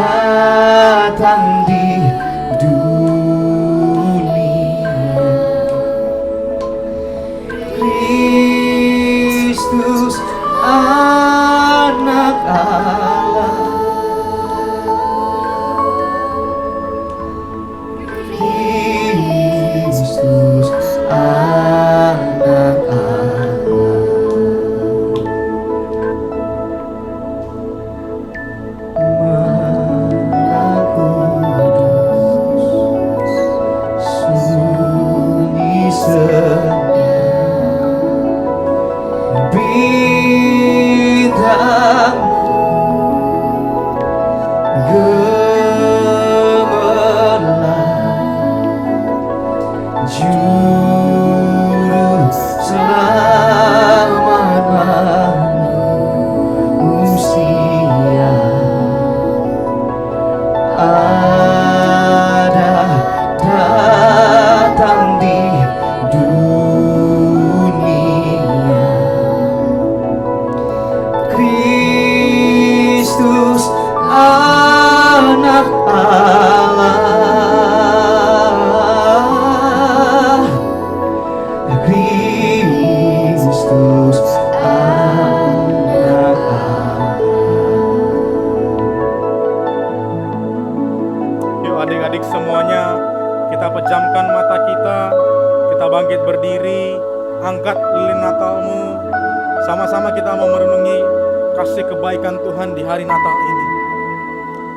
datang di dunia. Kristus anak Allah, Kristus anak Allah. Maha Kudus, sunyi senyap, bintang gemerlap, juru selamat manusia, ada datang di dunia. Kristus anak Allah, Kristus anak Allah. Yuk adik-adik semuanya, kita pejamkan mata kita bangkit berdiri, angkat lilin Natalmu. Sama-sama kita mau merenungi kasih kebaikan Tuhan di hari Natal ini.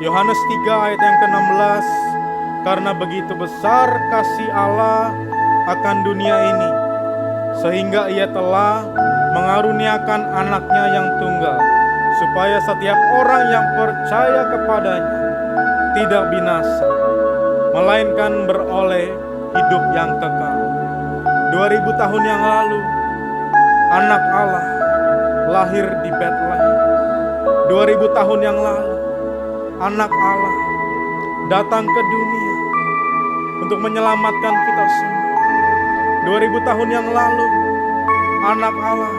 Yohanes 3 ayat yang ke-16, karena begitu besar kasih Allah akan dunia ini, sehingga ia telah mengaruniakan anaknya yang tunggal, supaya setiap orang yang percaya kepadanya tidak binasa, melainkan beroleh hidup yang kekal. 2000 tahun yang lalu, anak Allah lahir di Bethlehem. 2000 tahun yang lalu, anak Allah datang ke dunia untuk menyelamatkan kita semua. 2000 tahun yang lalu, anak Allah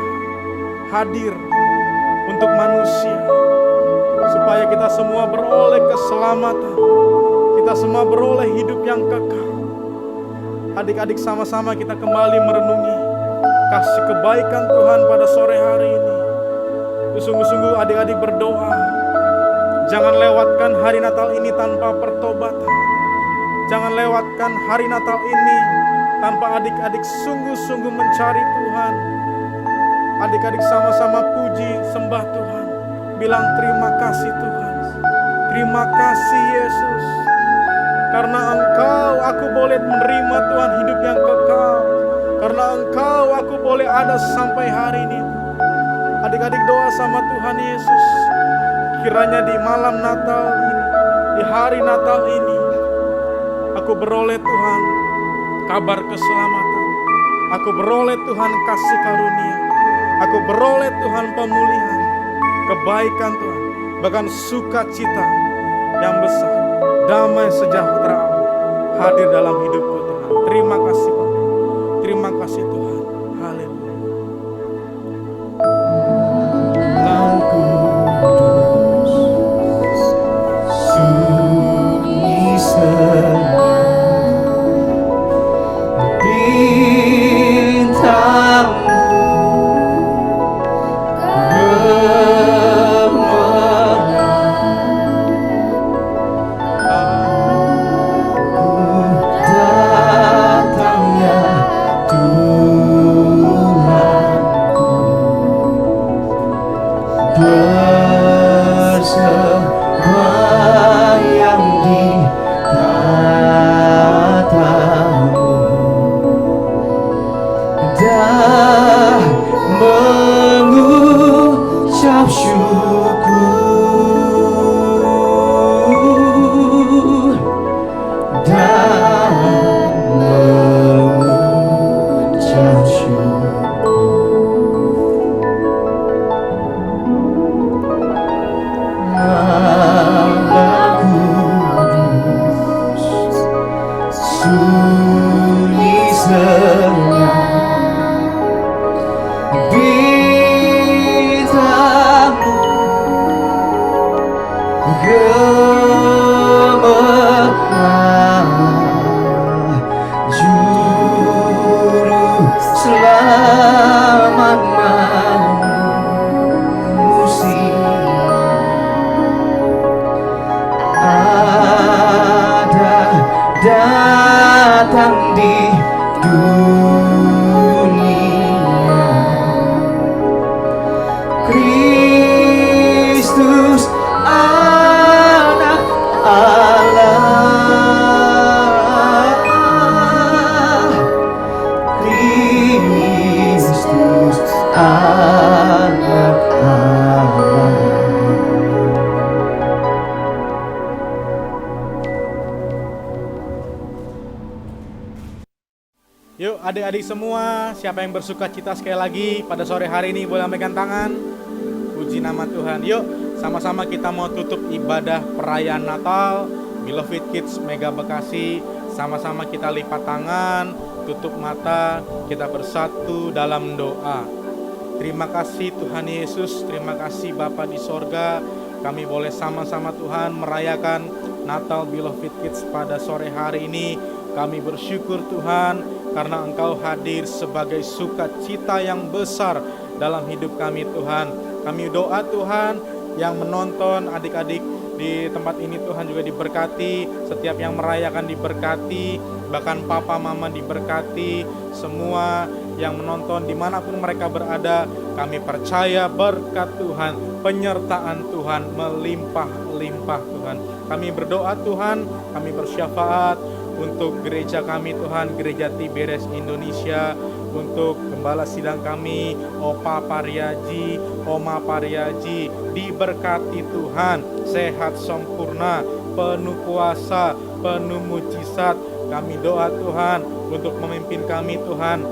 hadir untuk manusia, supaya kita semua beroleh keselamatan, kita semua beroleh hidup yang kekal. Adik-adik, sama-sama kita kembali merenungi kasih kebaikan Tuhan pada sore hari ini. Sungguh-sungguh adik-adik berdoa, jangan lewatkan hari Natal ini tanpa pertobatan. Jangan lewatkan hari Natal ini tanpa adik-adik sungguh-sungguh mencari Tuhan. Adik-adik sama-sama puji, sembah Tuhan. Bilang terima kasih Tuhan. Terima kasih Yesus. Karena Engkau aku boleh menerima Tuhan hidup yang kekal. Karena Engkau aku boleh ada sampai hari ini. Adik-adik doa sama Tuhan Yesus. Kiranya di malam Natal ini, di hari Natal ini, aku beroleh Tuhan kabar keselamatan. Aku beroleh Tuhan kasih karunia. Aku beroleh Tuhan pemulihan, kebaikan Tuhan, bahkan sukacita yang besar, damai sejahtera hadir dalam hidupku Tuhan. Terima kasih Tuhan. Terima kasih Tuhan. Haleluya. Sunyi senyap, bintang gemerlap, aku datangnya Tuhan. ada datang di dunia. Kristus anak Allah, Kristus anak Allah. Yuk adik-adik semua, siapa yang bersuka cita sekali lagi pada sore hari ini boleh lambaikan tangan. Puji nama Tuhan. Yuk sama-sama kita mau tutup ibadah perayaan Natal Beloved Kids Mega Bekasi. Sama-sama kita lipat tangan, tutup mata, kita bersatu dalam doa. Terima kasih Tuhan Yesus, terima kasih Bapa di sorga. Kami boleh sama-sama Tuhan merayakan Natal Beloved Kids pada sore hari ini. Kami bersyukur Tuhan karena Engkau hadir sebagai sukacita yang besar dalam hidup kami Tuhan. Kami doa Tuhan yang menonton adik-adik di tempat ini Tuhan juga diberkati. Setiap yang merayakan diberkati, bahkan papa mama diberkati. Semua yang menonton dimanapun mereka berada, kami percaya berkat Tuhan, penyertaan Tuhan melimpah-limpah Tuhan. Kami berdoa Tuhan, kami bersyafaat untuk gereja kami Tuhan, Gereja Tiberias Indonesia, untuk gembala sidang kami, Opa Pariaji, Oma Pariaji, diberkati Tuhan, sehat sempurna, penuh kuasa, penuh mujizat. Kami doa Tuhan untuk memimpin kami Tuhan,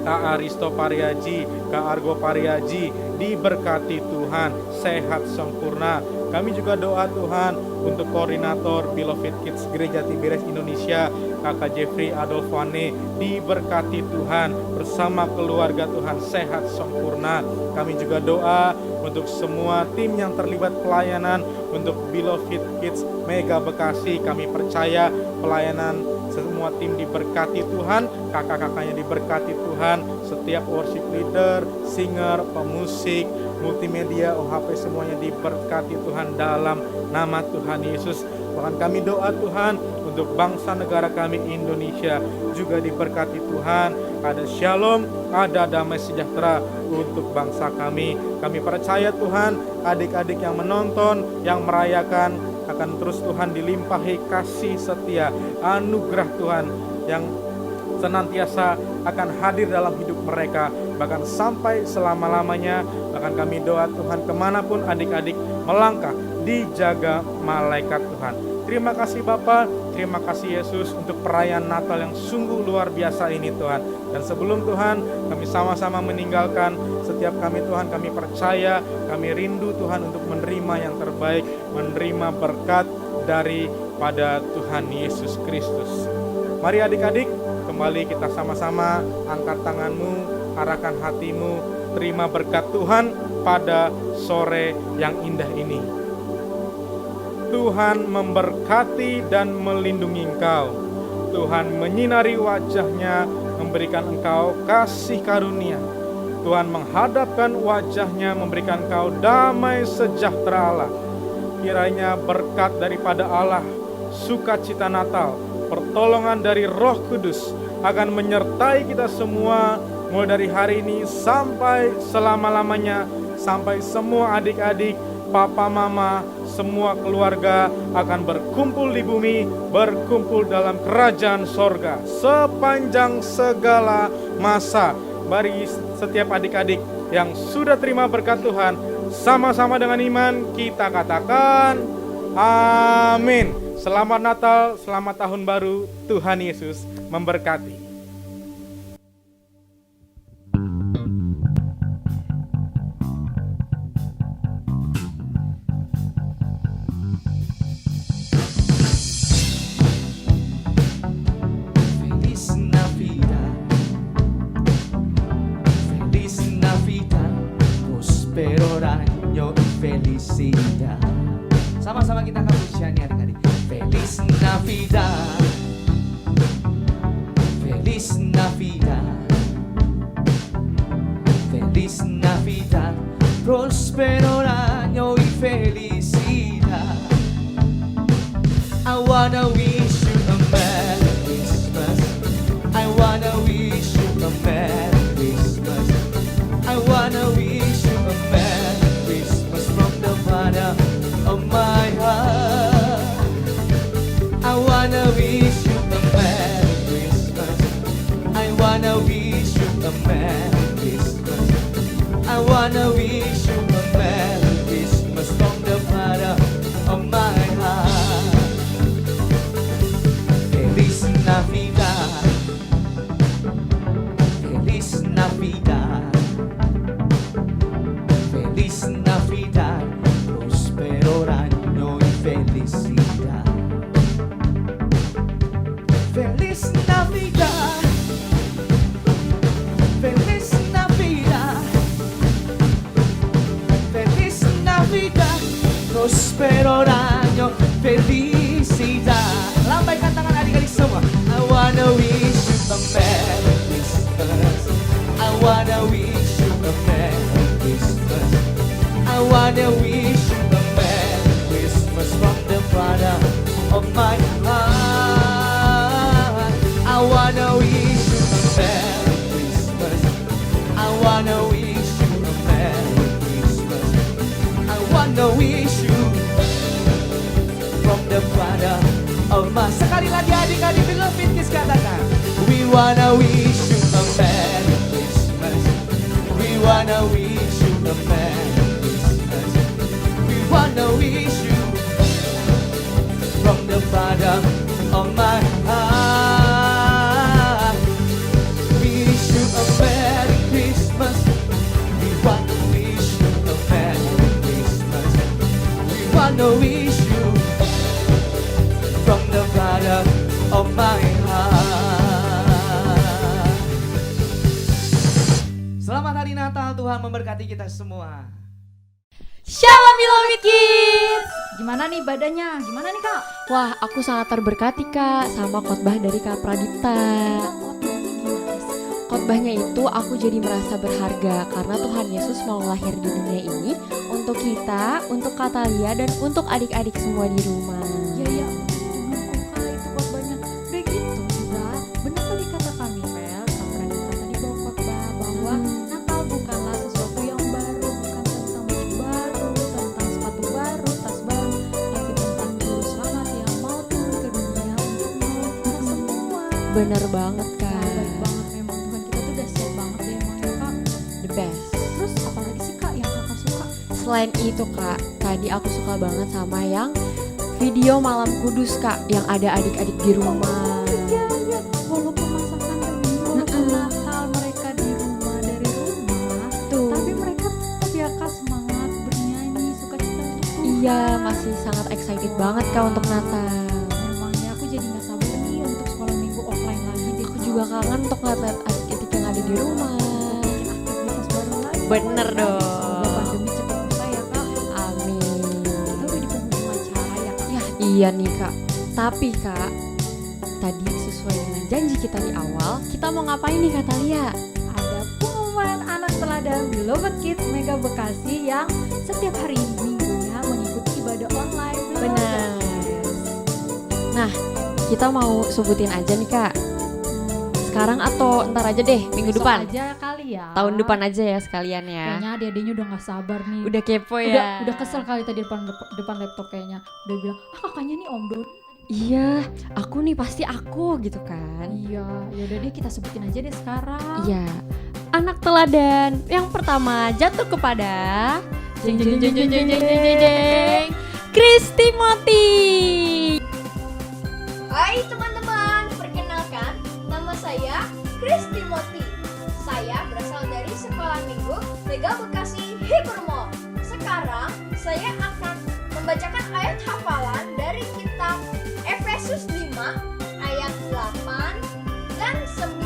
Kak Aristo Pariaji, Kak Argo Pariaji, diberkati Tuhan, sehat sempurna. Kami juga doa Tuhan untuk koordinator Beloved Kids Gereja Tiberias Indonesia, Kakak Jeffrey Adolfane, diberkati Tuhan bersama keluarga Tuhan, sehat sempurna. Kami juga doa untuk semua tim yang terlibat pelayanan untuk Beloved Kids Mega Bekasi. Kami percaya pelayanan semua tim diberkati Tuhan, kakak-kakaknya diberkati Tuhan, setiap worship leader, singer, pemusik, multimedia, OHP semuanya diberkati Tuhan dalam nama Tuhan Yesus. Bahkan kami doa Tuhan untuk bangsa negara kami Indonesia juga diberkati Tuhan. Ada shalom, ada damai sejahtera untuk bangsa kami. Kami percaya Tuhan, adik-adik yang menonton, yang merayakan akan terus Tuhan dilimpahi kasih setia, anugerah Tuhan yang senantiasa akan hadir dalam hidup mereka, bahkan sampai selama-lamanya. Bahkan kami doa Tuhan kemanapun adik-adik melangkah, dijaga malaikat Tuhan. Terima kasih Bapa, terima kasih Yesus untuk perayaan Natal yang sungguh luar biasa ini Tuhan. Dan sebelum Tuhan kami sama-sama meninggalkan, setiap kami Tuhan kami percaya, kami rindu Tuhan untuk menerima yang terbaik, menerima berkat daripada Tuhan Yesus Kristus. Mari adik-adik, kembali kita sama-sama angkat tanganmu, arahkan hatimu, terima berkat Tuhan pada sore yang indah ini. Tuhan memberkati dan melindungi engkau. Tuhan menyinari wajahnya, memberikan engkau kasih karunia. Tuhan menghadapkan wajahnya, memberikan engkau damai sejahtera Allah. Kiranya berkat daripada Allah, sukacita Natal, pertolongan dari Roh Kudus akan menyertai kita semua mulai dari hari ini sampai selama-lamanya, sampai semua adik-adik, papa mama, semua keluarga akan berkumpul di bumi, berkumpul dalam kerajaan sorga sepanjang segala masa. Bagi setiap adik-adik yang sudah terima berkat Tuhan, sama-sama dengan iman kita katakan amin. Selamat Natal, selamat Tahun Baru, Tuhan Yesus memberkati. Felicidad. Sama-sama kita akan menyanyi adik-adik. Feliz Navidad, Feliz Navidad, Feliz Navidad, próspero año y felicidad. I wanna wish you a Merry Christmas. I wanna wish you a Merry Christmas. I wanna wish you a Merry Christmas from the bottom of my heart. I wanna wish you a Merry Christmas. I wanna wish you a Merry Christmas. I wanna wish you a Merry Christmas from the bottom of my heart. Feliz Navidad, Feliz Navidad, Feliz Navidad, prospero año y felicidad. Feliz Navidad, Feliz Navidad, Feliz Navidad, prospero año, felicidad. Lambaikan tangan adik-adik semua. I wanna wish you a Merry Christmas. I wanna wish you a Merry Christmas. I wanna wish you a Merry Christmas from the bottom of my heart. I wanna wish you a Merry Christmas. I wanna wish you a Merry Christmas. I wanna wish you from the bottom of my. Sekali lagi adik-adik Beloved Kids katakan, we wanna wish you a Merry Christmas. We wanna wish you a Merry Christmas. We wanna wish you from the bottom of my heart. Wish you a Merry Christmas. We wanna wish you a Merry Christmas. We wanna wish you from the bottom of my heart. Selamat Hari Natal, Tuhan memberkati kita semua. Shalom Beloved Kids. Gimana nih badannya? Gimana nih Kak? Wah, aku sangat terberkati Kak sama khotbah dari Kak Pradipta. Khotbahnya itu aku jadi merasa berharga karena Tuhan Yesus mau lahir di dunia ini untuk kita, untuk Katalia dan untuk adik-adik semua di rumah. Iya, Kak, itu khotbahnya. Udah gitu juga. Benar tadi kata kami, Mel. Kak Pradipta tadi bawa khotbah bahwa Natal bukanlah sesuatu yang baru, bukan tentang baju baru, tentang sepatu baru, tas baru, tapi tentang juru selamat yang mau turun ke dunia untuk menolong kita semua. Bener banget Kak. Baik banget memang Tuhan kita tuh udah siap banget deh emang ya Kak. The best. Terus apalagi sih Kak yang Kakak suka? Selain itu Kak, tadi aku suka banget sama yang video malam kudus Kak, yang ada adik-adik di rumah. Iya, walaupun masa pandemi, walaupun Natal mereka di rumah dari rumah, Tuh. tapi mereka tetap ya Kak semangat bernyanyi, suka cita untuk Tuhan. Iya, masih sangat excited banget Kak untuk Natal. Memangnya aku jadi nggak sabar nih untuk sekolah minggu offline lagi deh. Aku juga kangen untuk ngeliat adik-adik yang ada di rumah. bikin aktivitas baru lagi. Bener dong. Semoga pandemi cepat usai ya Kak. Amin. Kita udah di penghujung acara ya Kak. Ya, iya nih Kak. Tapi Kak, tadi sesuai dengan janji kita di awal, kita mau ngapain nih Kak Talia? Ada pengumuman anak teladan Beloved Kids Mega Bekasi yang setiap hari minggunya mengikuti ibadah online. Benar. Nah, kita mau sebutin aja nih Kak. Sekarang atau ntar aja deh, minggu Besok depan. aja kali ya. Tahun depan aja ya sekalian ya. Kayaknya adik-adiknya udah gak sabar nih. Udah kepo ya. Udah kesel kali tadi depan laptop kayaknya. Udah bilang, kakaknya nih Om Don. Iya, aku nih pasti aku gitu kan. Iya, yaudah deh kita sebutin aja deh sekarang. Iya. Anak teladan yang pertama jatuh kepada jeng jeng jeng jeng jeng jeng jeng jeng jeng Kristi Moti. Hai teman-teman, perkenalkan nama saya Kristi Moti. Saya berasal dari Sekolah Minggu Mega Bekasi Hipermall. Sekarang saya akan membacakan ayat hafalan dari kitab Efesus 5 ayat 8 dan 9.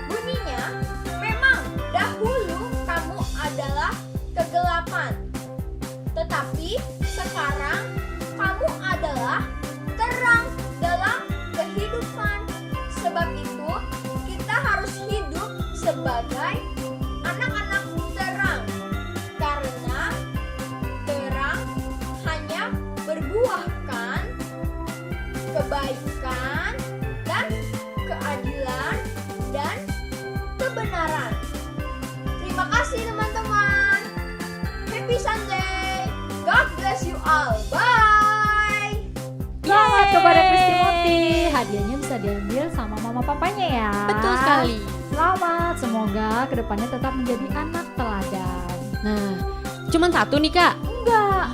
Bunyinya, memang dahulu kamu adalah kegelapan, tetapi sekarang kamu adalah terang dalam kehidupan. Sebab itu kita harus hidup sebagai anak-anak terang, karena terang hanya berbuahkan kebaikan, dan keadilan, dan kebenaran. Terima kasih teman-teman. Happy Sunday. God bless you all. Bye. Selamat kepada Kristi Moti. Hadiahnya bisa diambil sama mama papanya ya. Betul sekali. Selamat, semoga kedepannya tetap menjadi anak teladan. Nah, cuman satu nih Kak. Enggak.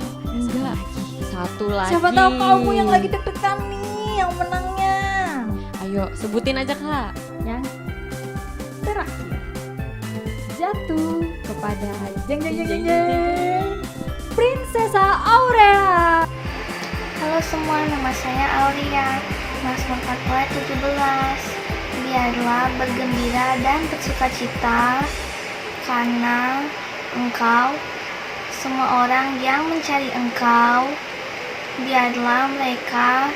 Satu lagi. Siapa tahu kamu yang lagi deg-degan nih, yang menangnya. Ayo sebutin aja Kak. Yang terakhir jatuh kepada jeng jeng jeng jeng jeng Prinsesa Aurea. Halo semua, nama saya Aulia. Mazmur 4 ayat 17. Biarlah bergembira dan bersukacita karena Engkau, semua orang yang mencari Engkau. Biarlah mereka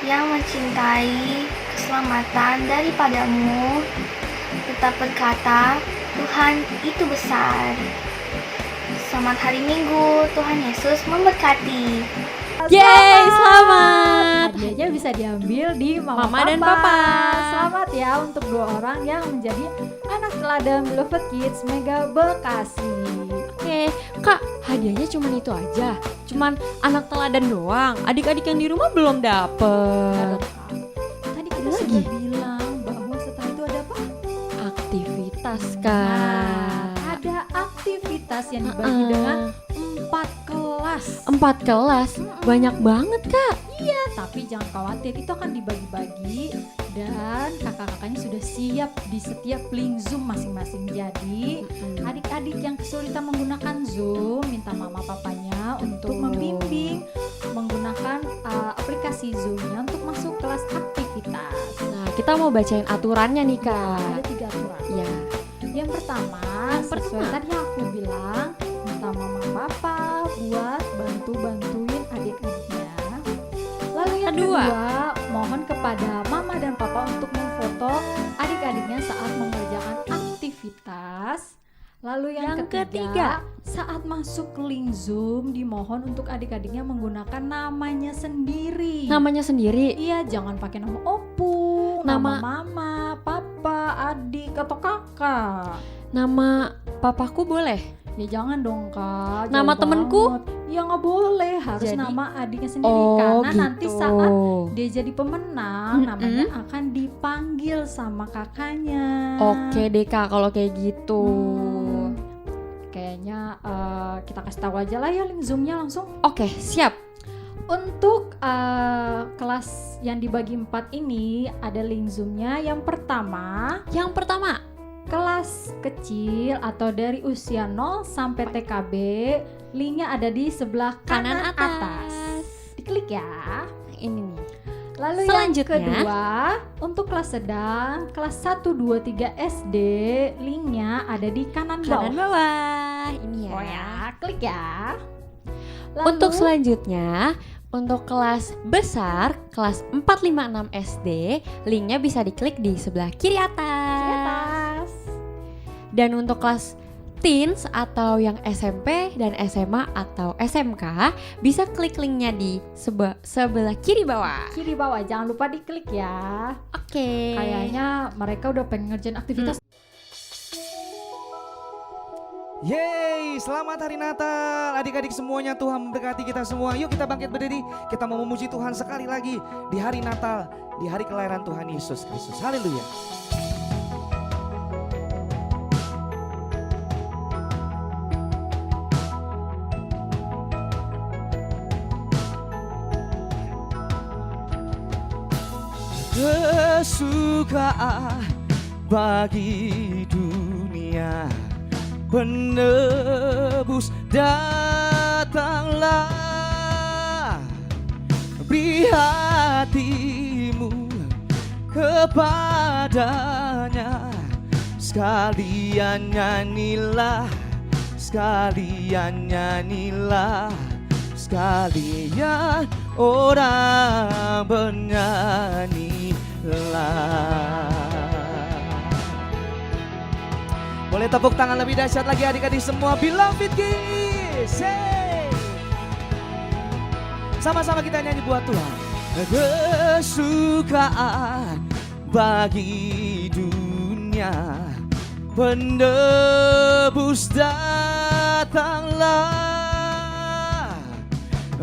yang mencintai keselamatan daripadamu tetap berkata, Tuhan itu besar. Selamat hari Minggu, Tuhan Yesus memberkati. Yeay, selamat. Hadiahnya bisa diambil di Mama dan Papa. Selamat ya untuk 2 orang yang menjadi anak teladan Beloved Kids Mega Bekasi. Oke, Kak, hadiahnya cuman itu aja. Cuman anak teladan doang. Adik-adik yang di rumah belum dapet. Tadi kita sudah bilang bahwa setelah itu ada apa? Aktivitas, Kak. Ada aktivitas yang dibagi dengan 4 kelas. 4 kelas, banyak banget Kak. Iya, tapi jangan khawatir, itu akan dibagi-bagi dan kakak-kakaknya sudah siap di setiap link Zoom masing-masing. Jadi adik-adik yang kesulitan menggunakan Zoom, minta mama papanya untuk membimbing menggunakan aplikasi Zoom-nya untuk masuk kelas aktivitas. Nah, kita mau bacain aturannya nih Kak. Ada 3 aturan. Ya. Yang pertama, sesuai tadi yang aku bilang, minta mama papa buat bantuin adik-adiknya. Lalu yang kedua, mohon kepada mama dan papa untuk memfoto adik-adiknya saat mengerjakan aktivitas. Lalu yang ketiga, saat masuk link Zoom dimohon untuk adik-adiknya menggunakan namanya sendiri. Namanya sendiri? Iya, jangan pakai nama opung, nama mama, papa, adik atau kakak. Nama papaku boleh? Ya jangan dong Kak. Nama jauh temenku? banget. Ya nggak boleh, harus Jadi? nama adiknya sendiri. Oh, karena gitu. nanti saat dia jadi pemenang, namanya akan dipanggil sama kakaknya. Oke deh Kak, kalau kayak gitu. Kayaknya kita kasih tahu aja lah ya link Zoom-nya langsung. Oke, siap. Untuk kelas yang dibagi 4 ini ada link Zoom-nya. Yang pertama, kelas kecil atau dari usia 0 sampai TKB, linknya ada di sebelah kanan atas. Diklik ya. Ini nih. Lalu Selanjutnya, yang kedua, untuk kelas sedang, kelas 1, 2, 3 SD, linknya ada di kanan bawah. Ini ya. Oh ya, klik ya. Untuk selanjutnya, untuk kelas besar, kelas 4, 5, 6 SD, linknya bisa diklik di sebelah kiri atas. Dan untuk kelas teens atau yang SMP dan SMA atau SMK, bisa klik linknya di sebelah kiri bawah. Kiri bawah, jangan lupa diklik ya. Oke. Kayaknya mereka udah pengen ngerjain aktivitas. Yeay, selamat hari Natal adik-adik semuanya, Tuhan memberkati kita semua. Yuk kita bangkit berdiri, kita mau memuji Tuhan sekali lagi di hari Natal, di hari kelahiran Tuhan Yesus Kristus. Haleluya. Kesukaan bagi dunia, penebus datanglah, beri hatimu kepadanya, sekalian nyanyilah, sekalian nyanyilah, sekalian orang bernyanyilah. Boleh tepuk tangan lebih dahsyat lagi adik-adik semua, Beloved Kids. Hey. Sama-sama kita nyanyi buat Tuhan. kesukaan bagi dunia. Penebus datanglah,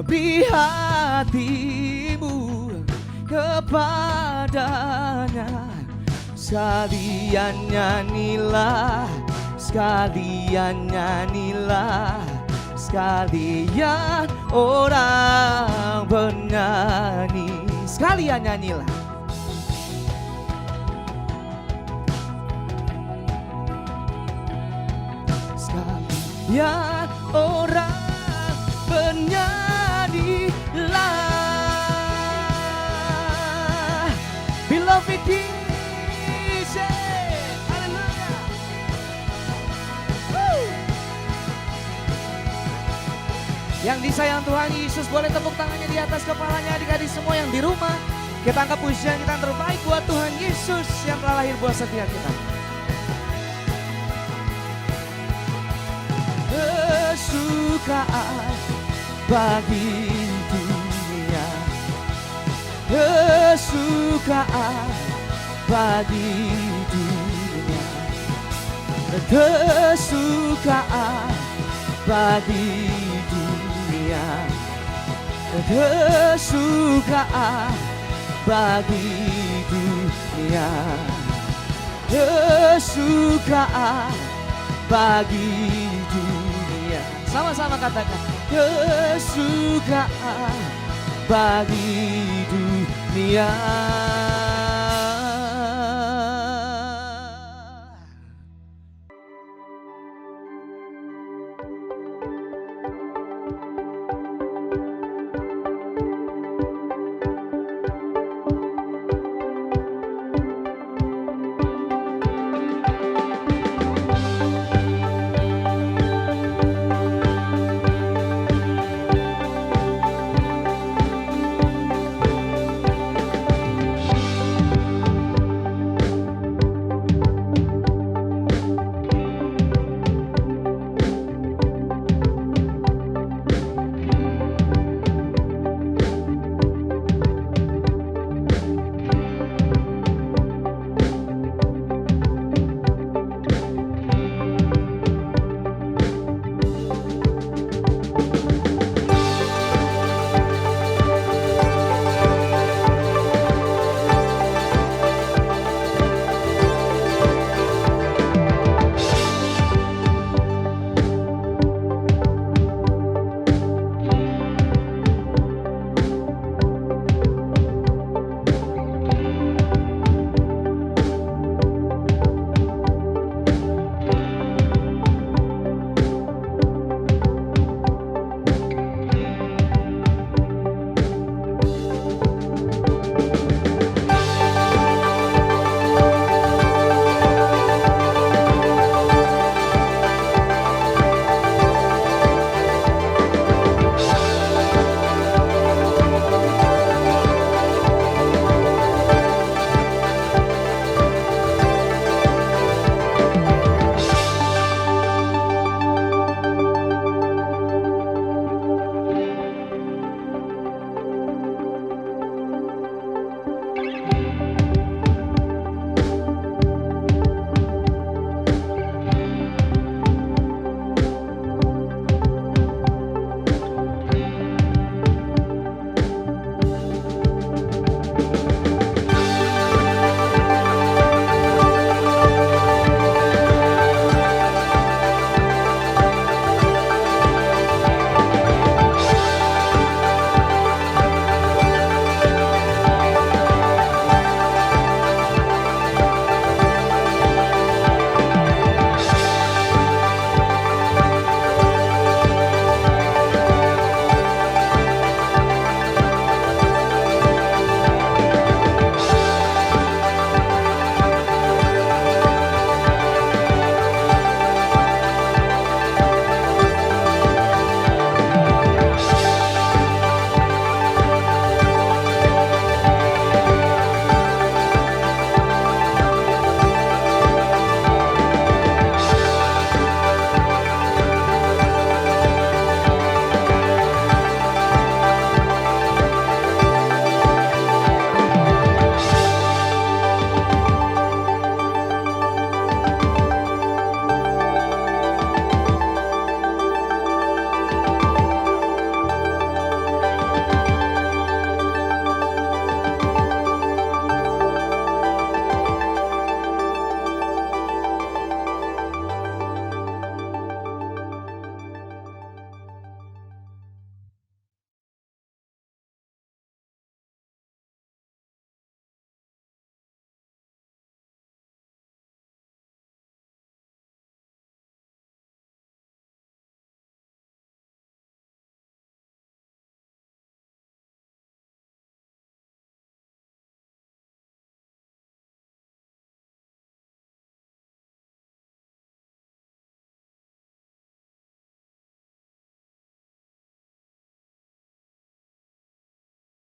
beri hatimu kepadanya. Sekalian nyanyilah, sekalian nyanyilah, sekalian orang bernyanyi. Sekalian nyanyilah. Sekalian orang bernyanyilah. Beloved Jesus, haleluya. Yang disayang Tuhan Yesus, boleh tepuk tangannya di atas kepalanya adik-adik semua yang di rumah. Kita angkat pujian kita yang terbaik buat Tuhan Yesus yang telah lahir buat setiap kita. Kesukaan bagi dunia, kesukaan bagi dunia, kesukaan bagi dunia, kesukaan bagi dunia, kesukaan bagi dunia. Sama-sama katakan, kesukaan bagi dunia.